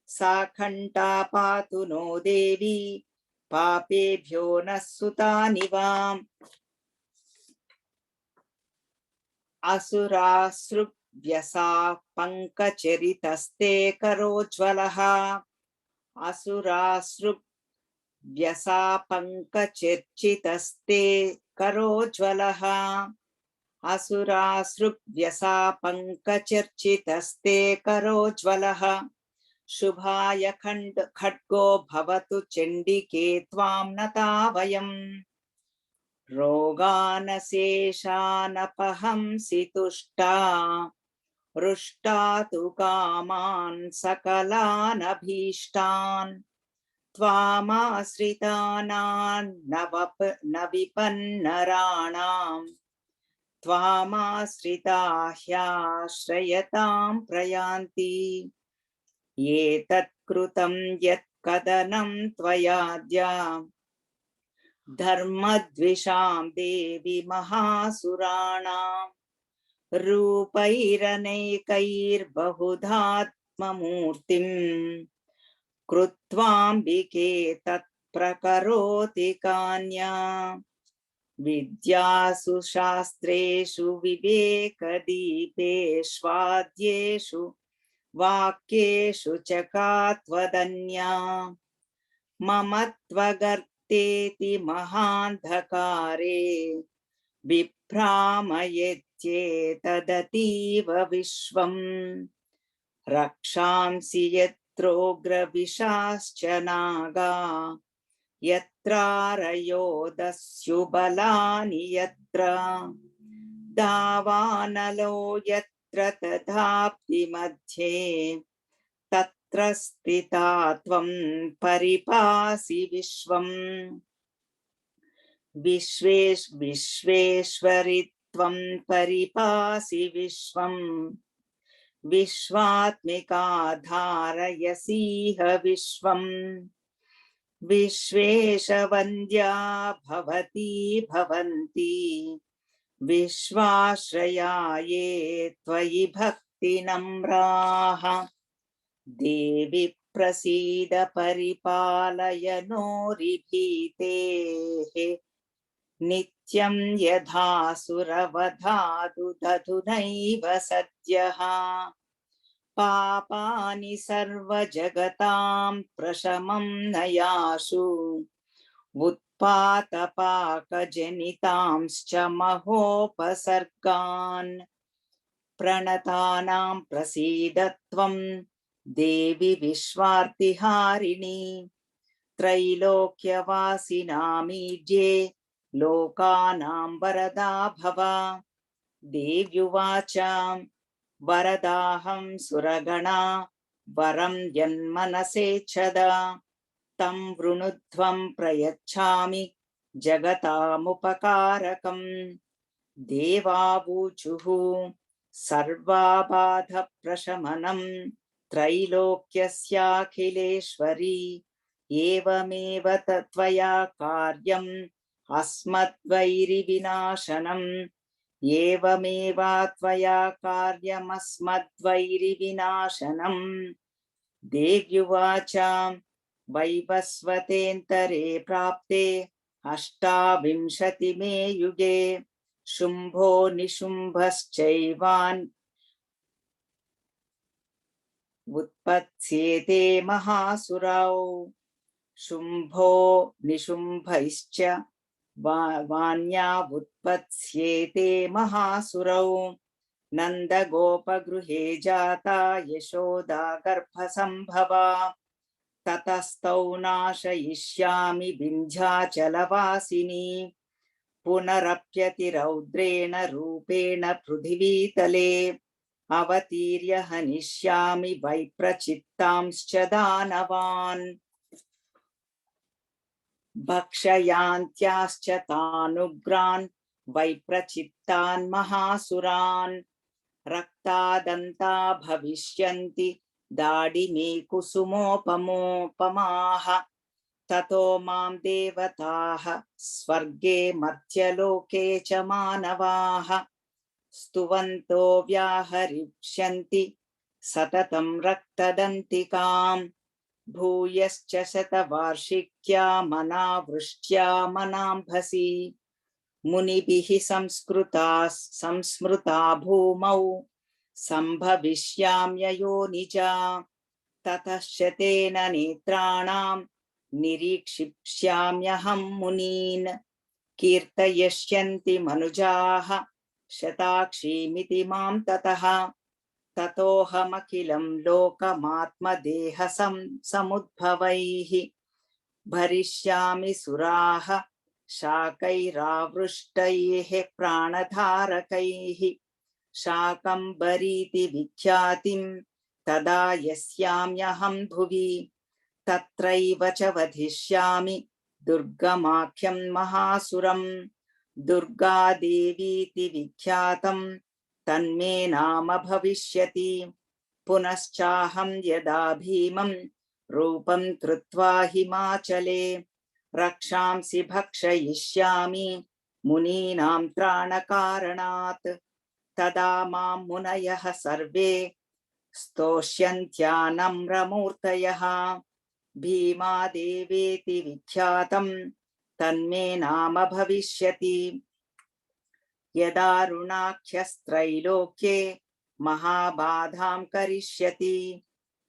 सा घण्टा पातु नो देवी पापेभ्यो नः सुतानिवाम् असुरासृग्व्यसा पङ्कचरितस्ते करोज्ज्वलः असुरासृग्व्यसा पङ्कचर्चितस्ते करोज्ज्वलः असुरासृग्व्यसा पङ्कचर्चितस्ते करोज्ज्वलः शुभाय खड्गो भवतु चण्डिके त्वां नता वयम् रोगानशेषानपहंसि तुष्टा रुष्टा तु कामान् सकलानभीष्टान् त्वामाश्रितानां न विपन्नराणां त्वामाश्रिता ह्याश्रयतां प्रयान्ति ये तत्कृतं यत्कदनं त्वयाद्य धर्मद्विषां देवी महासुराणां रूपैरनैकैर्बहुधात्ममूर्तिं कृत्वाम्बिके तत्प्रकरोति कान्या विद्यासु शास्त्रेषु विवेकदीपेष्वाद्येषु वाक्येषु च का त्वदन्या मम त्वगर्तेति महान्धकारे बिभ्रामयत्येतदतीव विश्वम् रक्षांसि यत्रोग्रविशाश्च नागा यत्रारयो दस्युबलानि यत्र दावानलो यत्र तथाप्ति मध्ये तत्र स्थिता त्वं परिपासि विश्वम् विश्वेश्वरि त्वं परिपासि विश्वम् विश्वात्मिका धारयसीह विश्वम् विश्वेशवन्द्या भवती भवन्ति विश्वाश्रया ये त्वयि भक्तिनम्राः देवि प्रसीद परिपालय नोरिभीतेः नित्यं यथासुरवधातु दधुनैव सद्यः पापानि सर्वजगतां प्रशमं नयाशु उत्पातपाकजनितांश्च महोपसर्गान् प्रणतानां प्रसीद त्वं देवि विश्वार्तिहारिणी त्रैलोक्यवासिनामीड्ये लोकानां वरदा भव देव्युवाच वरदाहं सुरगणा वरं यन्मनसेच्छदा तं वृणुध्वं प्रयच्छामि जगतामुपकारकम् देवावूचुः सर्वाबाधप्रशमनं त्रैलोक्यस्याखिलेश्वरी एवमेव त्वया कार्यम् अस्मद्वैरिविनाशनम् एवमेव त्वया कार्यमस्मद्वैरिविनाशनम् देव्युवाच वैवस्वतेऽन्तरे प्राप्ते 28 युगे शुम्भो निशुम्भश्चैवान् उत्पत्स्येते महासुरौ शुम्भो निशुम्भैश्च वान्या उत्पत्स्येते महासुरौ नन्दगोपगृहे जाता यशोदा गर्भसम्भवा ततस्तौ नाशयिष्यामि विन्ध्याचलवासिनी पुनरप्यतिरौद्रेण रूपेण पृथिवीतले अवतीर्य हनिष्यामि वैप्रचित्तांश्च दानवान् भक्षयान्त्याश्च तानुग्रान् वैप्रचित्तान् महासुरान् रक्तादन्ता भविष्यन्ति दाडिमे कुसुमोपमाः ततो मां देवताः स्वर्गे मर्त्यलोके च मानवाः स्तुवन्तो व्याहरिष्यन्ति सततं रक्तदन्तिकाम् भूयश्च शतवार्षिक्या मनावृष्ट्या मनाम्भसि मुनिभिः संस्मृता भूमौ सम्भविष्याम्ययोनिजा ततश्च तेन नेत्राणां निरीक्षिष्याम्यहं मुनीन् कीर्तयिष्यन्ति मनुजाः शताक्षीमिति मां ततः ततोऽहमखिलं लोकमात्मदेहसमुद्भवैः भरिष्यामि सुराः शाकैरावृष्टैः प्राणधारकैः शाकम्भरीति विख्यातिं तदा यस्याम्यहं भुवि तत्रैव च वधिष्यामि दुर्गमाख्यं महासुरं दुर्गादेवीति विख्यातं तन्मे नाम भविष्यति पुनश्चाहं यदा भीमं रूपं कृत्वा हिमाचले रक्षांसि भक्षयिष्यामि मुनीनां त्राणकारणात् तदा मां मुनयः सर्वे स्तोष्यन्त्यानम्रमूर्तयः भीमादेवेति विख्यातं तन्मे नाम भविष्यति यदारुणाख्यस्त्रैलोक्ये महाबाधां करिष्यति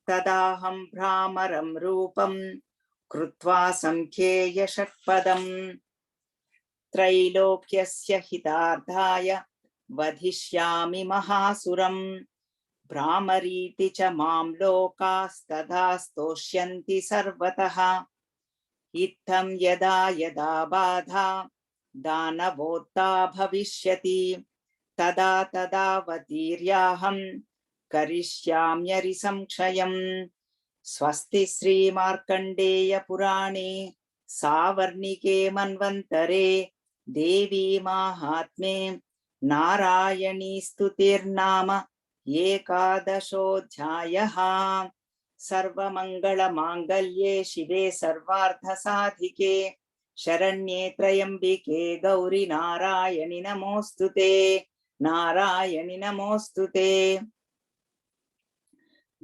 तदाहं भ्रामरं रूपं कृत्वा संख्येय षट्पदम् त्रैलोक्यस्य हितार्थाय वधिष्यामि महासुरं भ्रामरीति च मां लोकास्तदा स्तोष्यन्ति सर्वतः इत्थं यदा यदा बाधा दानवोत्था भविष्यति तदा तदावतीर्याहं करिष्याम्यरिसंक्षयम् स्वस्ति श्रीमार्कण्डेय पुराणे सावर्णिके मन्वन्तरे देवी माहात्म्ये नारायणी स्तुतिर्नाम एकादशोऽध्यायः सर्वमङ्गलमाङ्गल्ये शिवे सर्वार्थसाधिके शरण्ये त्र्यम्बिके गौरि नारायणि नमोऽस्तुते नारायणि नमोऽस्तुते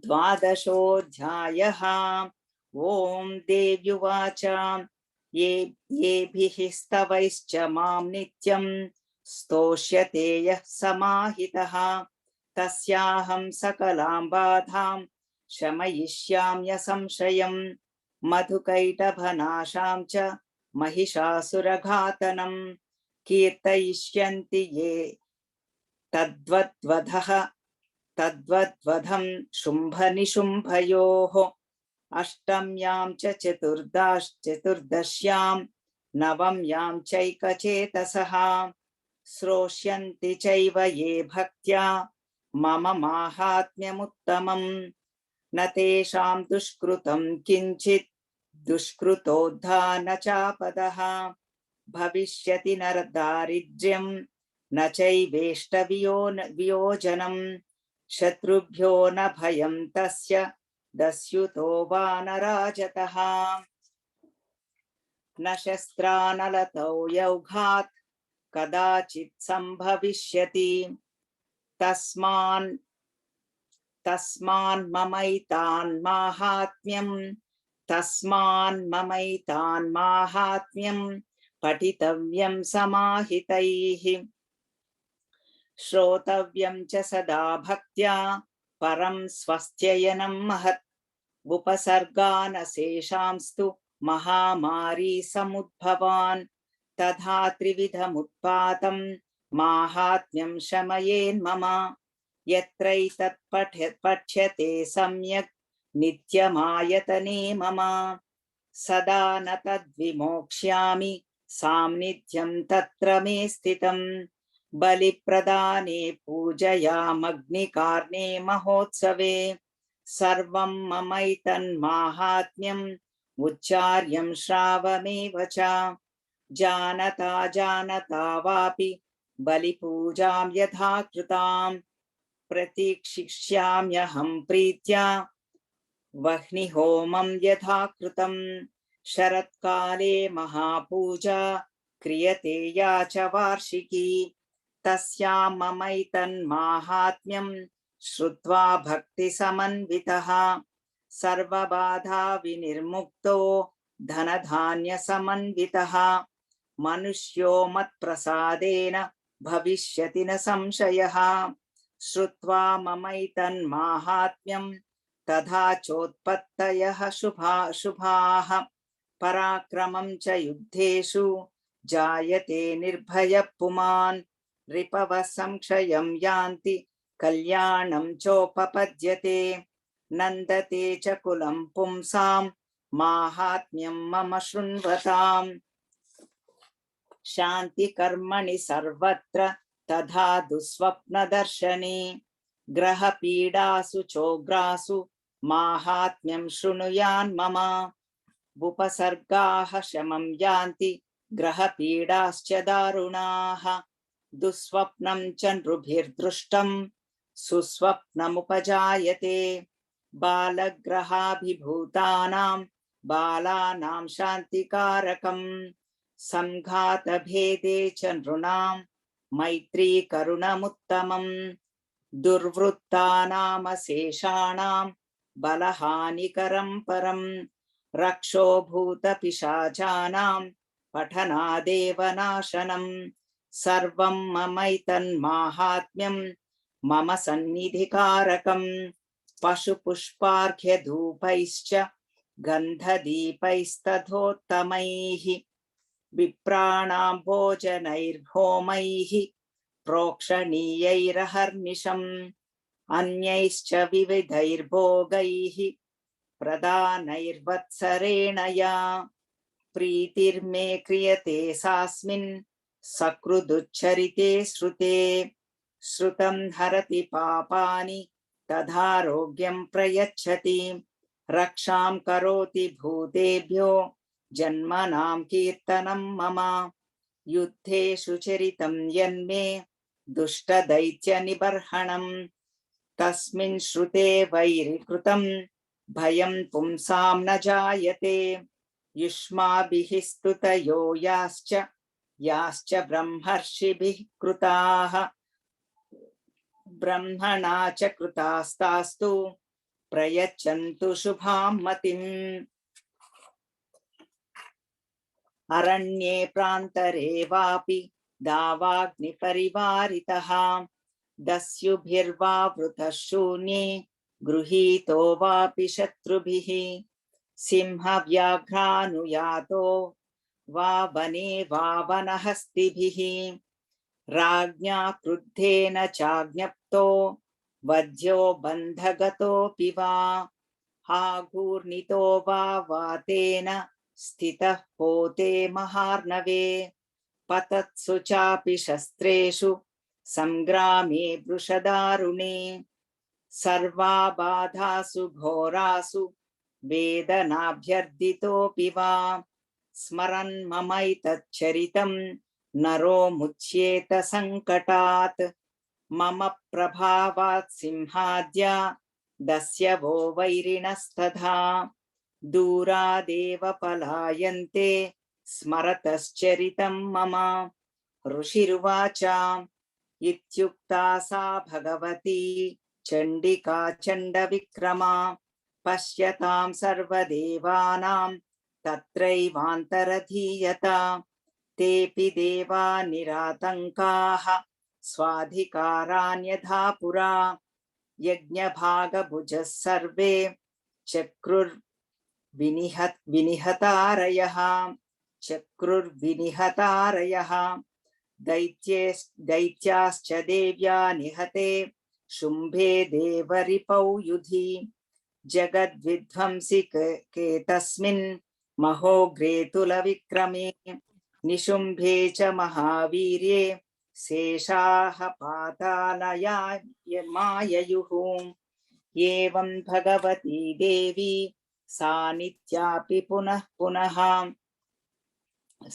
द्वादशोऽध्यायः ॐ देव्युवाच येभिः स्तवैश्च मां नित्यं स्तोष्यते यः समाहितः तस्याहं सकलां बाधां शमयिष्याम्यसंशयम् मधुकैटभनाशां च महिषासुरघातनं कीर्तयिष्यन्ति ये तद्वद्वधं शुम्भनिशुम्भयोः अष्टम्यां च चतुर्दश्यां नवम्यां चैकचेतसः श्रोष्यन्ति चैव ये भक्त्या मम माहात्म्यमुत्तमम् न तेषां दुष्कृतं किञ्चित् दुष्कृतोद्धा न चापदः भविष्यति नरदारिद्र्यं न चैवेष्टवियोजनं शत्रुभ्यो न भयं तस्य दस्युतो वा न राजतः न शस्त्रानलतौ यौघात् कदाचित् सम्भविष्यति तस्मान् ममैतान् पठितव्यं समाहितैः श्रोतव्यं च सदा भक्त्या परं स्वस्त्ययनं महत् उपसर्गानशेषांस्तु महामारी समुद्भवान् तथा त्रिविधमुत्पातं माहात्म्यं शमयेन्मम यत्रैतत् पठ्यते सम्यक् नित्यमायतने मम सदा न तद्विमोक्ष्यामि साम्निध्यं तत्र मे स्थितं बलिप्रदाने पूजयामग्निकार्णे महोत्सवे सर्वं ममैतन्माहात्म्यम् उच्चार्यं श्रावमेव च जानता वापि बलिपूजां यथा कृतां प्रतीक्षिष्याम्यहं प्रीत्या वह्निहोमं यथा कृतं शरत्काले महापूजा क्रियते या च वार्षिकी तस्यां ममैतन्माहात्म्यं श्रुत्वा भक्तिसमन्वितः सर्वबाधा विनिर्मुक्तो धनधान्यसमन्वितः मनुष्यो मत्प्रसादेन भविष्यति न संशयः श्रुत्वा ममैतन्माहात्म्यं तथा चोत्पत्तयः शुभाः पराक्रमं च युद्धेषु जायते निर्भयः पुमान् रिपवः संक्षयं यान्ति कल्याणं चोपपद्यते नन्दते च कुलं पुंसां माहात्म्यं मम शृण्वताम् शान्ति कर्मणि सर्वत्र तथा दुःस्वप्नदर्शने ग्रहपीडासु चोग्रासु माहात्म्यं शृणुयान् मम उपसर्गाः शमं यान्ति ग्रहपीडाश्च दारुणाः दुःस्वप्नं च नृभिर्दृष्टं सुस्वप्नमुपजायते बालग्रहाभिभूतानां बालानां शान्तिकारकम् संघातभेदे च नृणां मैत्री करुणमुत्तमम् दुर्वृत्तानामशेषाणां बलहानिकरं परं रक्षोभूतपिशाचानां पठनादेव नाशनम् सर्वं ममैतन्माहात्म्यं मम सन्निधिकारकम् पशुपुष्पार्घ्यधूपैश्च गन्धदीपैस्तथोत्तमैः विप्राणां भोजनैर्होमैः प्रोक्षणीयैरहर्निशम् अन्यैश्च विविधैर्भोगैः प्रदानैर्वत्सरेण या प्रीतिर्मे क्रियते सास्मिन् सकृदुच्चरिते श्रुते श्रुतं हरति पापानि तदारोग्यं प्रयच्छति रक्षां करोति भूतेभ्यो जन्मनां कीर्तनं मम युद्धेषु चरितं यन्मे दुष्टदैत्यनिबर्हणम् तस्मिन् श्रुते वैरिकृतं भयं पुंसां न जायते युष्माभिः स्तुतयो याश्च ब्रह्मर्षिभिः कृताः ब्रह्मणा च कृतास्तास्तु प्रयच्छन्तु शुभां मतिम् अरण्ये प्रान्तरे वापि दावाग्निपरिवारितः दस्युभिर्वावृतः शून्ये गृहीतो वापि शत्रुभिः सिंहव्याघ्रानुयातो वा वने वा वनहस्तिभिः राज्ञा क्रुद्धेन चाज्ञप्तो वध्यो बन्धगतोऽपि वा आघूर्णितो वा वातेन स्थितः पोते महार्णवे पतत्सु चापि शस्त्रेषु संग्रामे वृषदारुणे सर्वा बाधासु घोरासु वेदनाभ्यर्दितोऽपि वा स्मरन् ममैतच्चरितं नरो मुच्येत संकटात् मम प्रभावात् सिंहाद्या दस्यवो वैरिणस्तथा दूरादेव पलायन्ते स्मरतश्चरितं मम ऋषिरुवाच इत्युक्ता सा भगवती चण्डिका चण्डविक्रमा पश्यतां सर्वदेवानां तत्रैवान्तरधीयता तेऽपि देवा निरातङ्काः स्वाधिकारान्यथा पुरा यज्ञभागभुजः सर्वे चक्रुर्विनिहतारयः दैत्याश्च देव्या निहते शुम्भे देवरिपौ युधि जगद्विध्वंसि केतस्मिन् महोग्रे तुलविक्रमे निशुम्भे च महावीर्ये शेषाः पातालमाययुः एवं भगवती देवी सा नित्यापि पुनः पुनः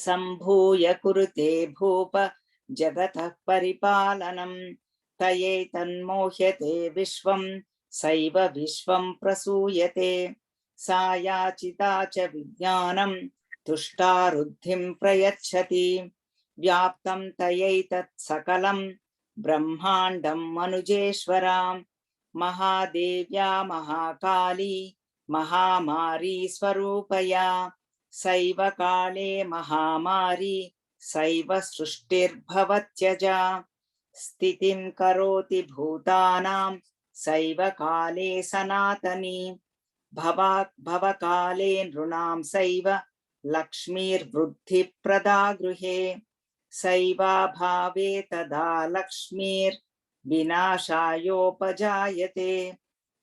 सम्भूय कुरुते भूप जगतः परिपालनं तयैतन्मोह्यते विश्वं सैव विश्वं प्रसूयते सा याचिता च विज्ञानं तुष्टारुद्धिं प्रयच्छति व्याप्तं तयैतत् सकलं ब्रह्माण्डं मनुजेश्वरां महादेव्या महाकाली महामारी स्वरूपया सैव काले महामारी सैव सृष्टिर्भवत्यजा स्थितिं करोति भूतानां सैव काले सनातनी भवकाले नृणां सैव लक्ष्मीर्वृद्धिप्रदा गृहे सैवा भावे तदा लक्ष्मीर्विनाशायोपजायते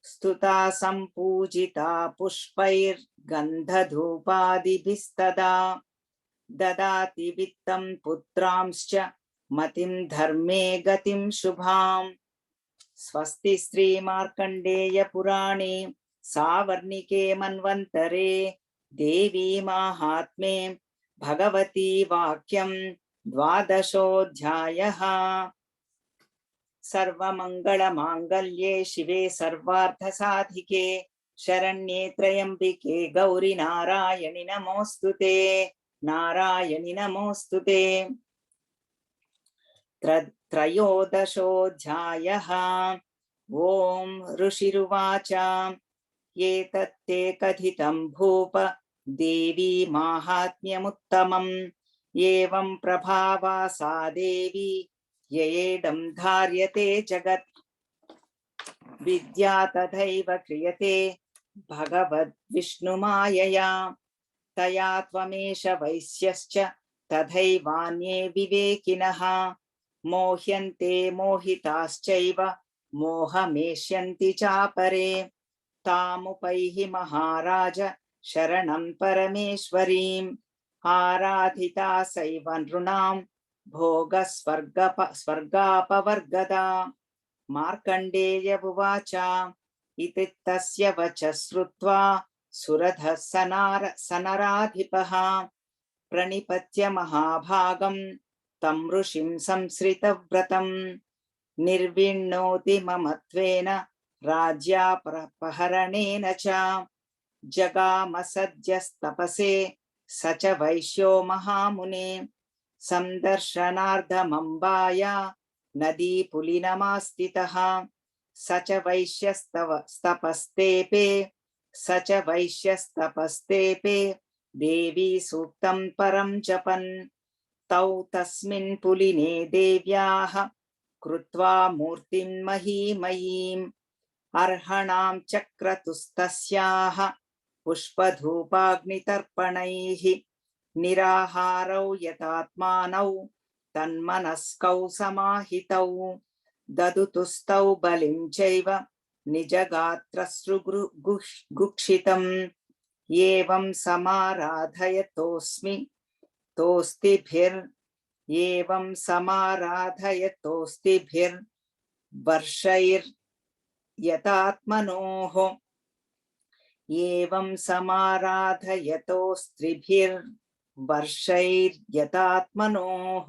स्तुता सम्पूजिता पुष्पैर्गन्धधूपादिभिस्तदा ददाति वित्तं पुत्रांश्च मतिं धर्मे गतिं शुभाम्। स्वस्ति श्री मार्कण्डेय पुराणे सावर्णिके मन्वन्तरे देवी माहात्म्ये भगवती वाक्यं द्वादशोऽध्यायः। सर्वमङ्गलमाङ्गल्ये शिवे सर्वार्थसाधिके शरण्ये त्र्यम्बिके गौरि नारायणि नमोऽस्तुते नारायणि नमोऽस्तुते। त्रयोदशोऽध्यायः। ॐ ऋषिरुवाच एतत्ते कथितं भूप देवी माहात्म्यमुत्तमम् एवं प्रभावा सा देवी ययेदं धार्यते जगत् विद्या तथैव क्रियते भगवद्विष्णुमायया तया त्वमेष वैश्यश्च तथैवान्ये विवेकिनः मोह्यन्ते मोहिताश्चैव मोहमेष्यन्ति चापरे तामुपैहि महाराज शरणं परमेश्वरीम् आराधिता सैव नृणां भोगस्वर्गापवर्गदा। मार्कण्डेय उवाच इति तस्य वचः श्रुत्वा सुरधः सनराधिपः प्रणिपत्य महाभागं तं ऋषिं संसृतव्रतं निर्विण्णोति ममत्वेन राज्यापहरणेन च जगाम सद्यस्तपसे स च वैश्यो महामुने संदर्शनार्थमम्बाया नदी पुलिनमास्थितः स च वैश्यस्तपस्तेपे देवी सूक्तं परं जपन् तौ तस्मिन् पुलिने देव्याः कृत्वा मूर्तिं महीमयीम् अर्हणां चक्रतुस्तस्याः पुष्पधूपाग्नितर्पणैः निराहारौ यतात्मानौ तन्मनस्कौ समाहितौ ददुतुस्तौ बलिं चैव निजगात्रश्रुगुक्षितम् एवं समाराधयतोस्त्रिभिर्वर्षैर्यतात्मनोः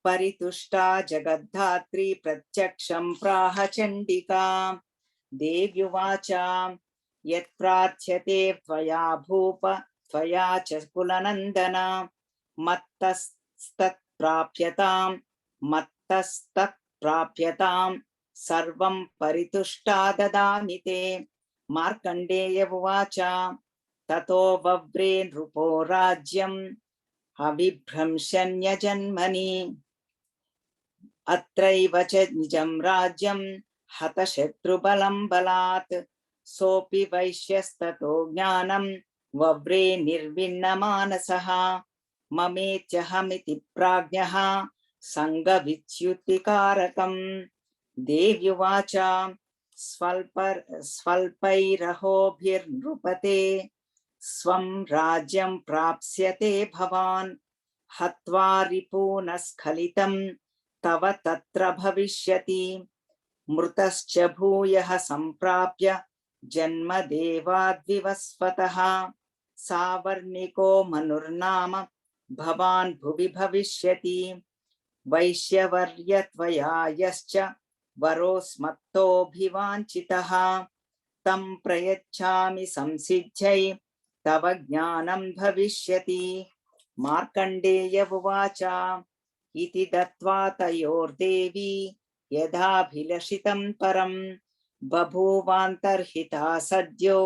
परितुष्टा जगद्धात्री प्रत्यक्षं प्राह चण्डिका देव्युवाच यत्प्रार्थ्यते त्वया भूप त्वया च कुलनन्दन मत्तस्तत्प्राप्यतां सर्वं परितुष्टा ददामि ते। मार्कण्डेय उवाच ततो वव्रे नृपो राज्यम् अविभ्रंशन्यजन्मनि अत्रैव च निजं राज्यं हतशत्रुबलं बलात् सोऽपि वैश्यस्ततो ज्ञानं वव्रे निर्विण्णमानसः ममेत्यहमिति प्राज्ञः सङ्गविच्युतिकारकम् देव्युवाच स्वल्पैरहोभिर्नृपते स्वं राज्यं प्राप्स्यते भवान् हत्वा रिपून् स्खलितं तव तत्र भविष्यति मृतश्च भूयः सम्प्राप्य जन्मदेवाद्विवस्वतः सावर्णिको मनुर्नाम भवान् भुवि भविष्यति वैश्यवर्य त्वया यश्च वरोस्मत्तोऽभिवाञ्छितः तं प्रयच्छामि संसिद्ध्यै तव ज्ञानं भविष्यति। मार्कण्डेय उवाच iti datva tayordevi yadhabhilashitam param babhuvantarhita sadyo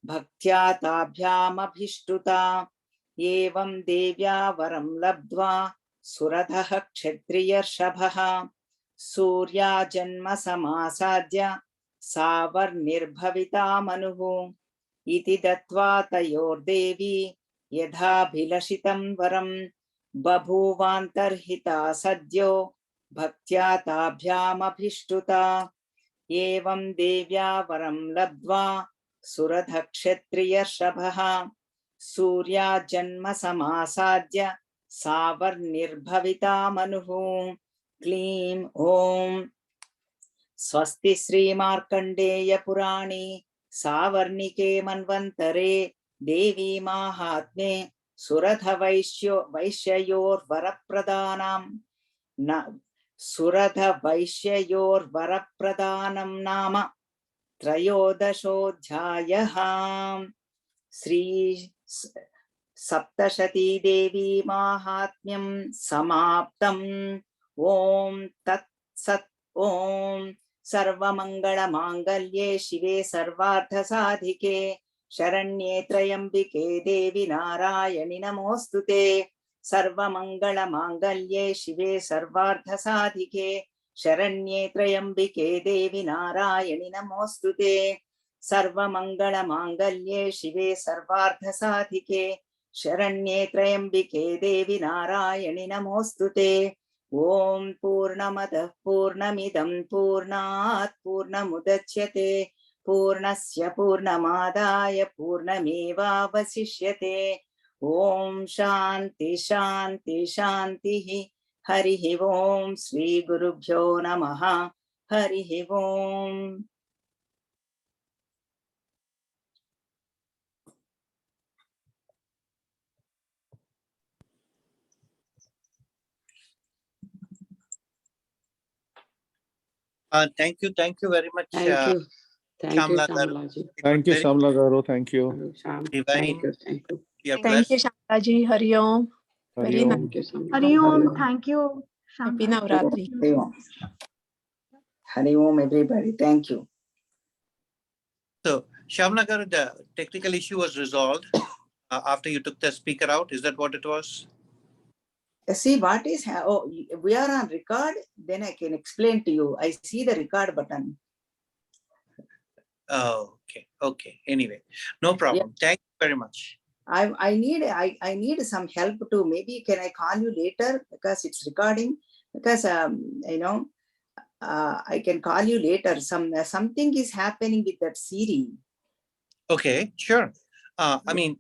bhaktya tabhyam abhishtuta evam devya varam labdva suradha kshatriyarshavaha surya janma samasadya savarnirbhavita manuhu iti datva tayordevi yadhabhilashitam varam babhuvantarhita sadyo bhaktya tabhyam abhishtuta evam devya varam labdva suradha kshatriyarshavaha surya janma samasadya savarnirbhavita manuhu क्लीं ओम स्वस्ति श्री मार्कंडेय पुराणे सावर्णिके मन्वन्तरे देवी माहात्म्ये सुरथ वैश्ययोर्वरप्रदानं नाम त्रयोदशोऽध्यायः। श्री सप्तशती देवी माहात्म्यं समाप्तम्। ओम तत्सत्। ओम सर्वमंगलमांगल्ये शिवे सर्वार्थसाधिके शरण्ये त्र्यंबिके देवी नारायणि नमोस्तुते। सर्वमंगलमांगल्ये शिवे सर्वार्थसाधिके शरण्ये त्र्यंबिके देवी नारायणि नमोस्तुते। सर्वमंगलमांगल्ये शिवे सर्वार्थसाधिके शरण्ये त्र्यंबिके देवी नारायणि नमोस्तुते। ओम पूर्णमदः पूर्णमिदं पूर्णात् पूर्णमुदच्यते पूर्णस्य पूर्णमादाय पूर्णमेवावशिष्यते। ओम शांति शांति शांतिः। हरिः ओम श्री गुरुभ्यो नमः। हरिः ओम। Thank you very much. Thank you, Shamla garu. Shamlaji. Thank you, Shamla garu. Thank you. Divine. Thank you. Thank you, Shamlaji. Hari Om. Hari Very Om. nice. Thank you, Shamla. Hari Om. Thank you. Happy Navratri. Hari Om. Hari Om, everybody. Thank you. So, Shamla garu, the technical issue was resolved after you took the speaker out. Is that what it was? See what is, oh, we are on record, then I can explain to you. I see the record button. Oh, okay. Anyway, no problem. Yeah. Thank you very much. I need some help too. Maybe can I call you later because it's recording? Because you know, I can call you later. Something is happening with that Siri. Okay, sure. I mean,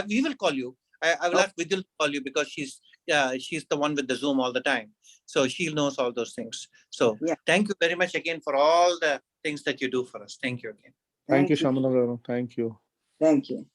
we will call you. I will ask Vidul to call you because she's the one with the Zoom all the time. So she knows all those things. So yeah. Thank you very much again for all the things that you do for us. Thank you again. Thank you, Shamla garu. Thank you. Thank you.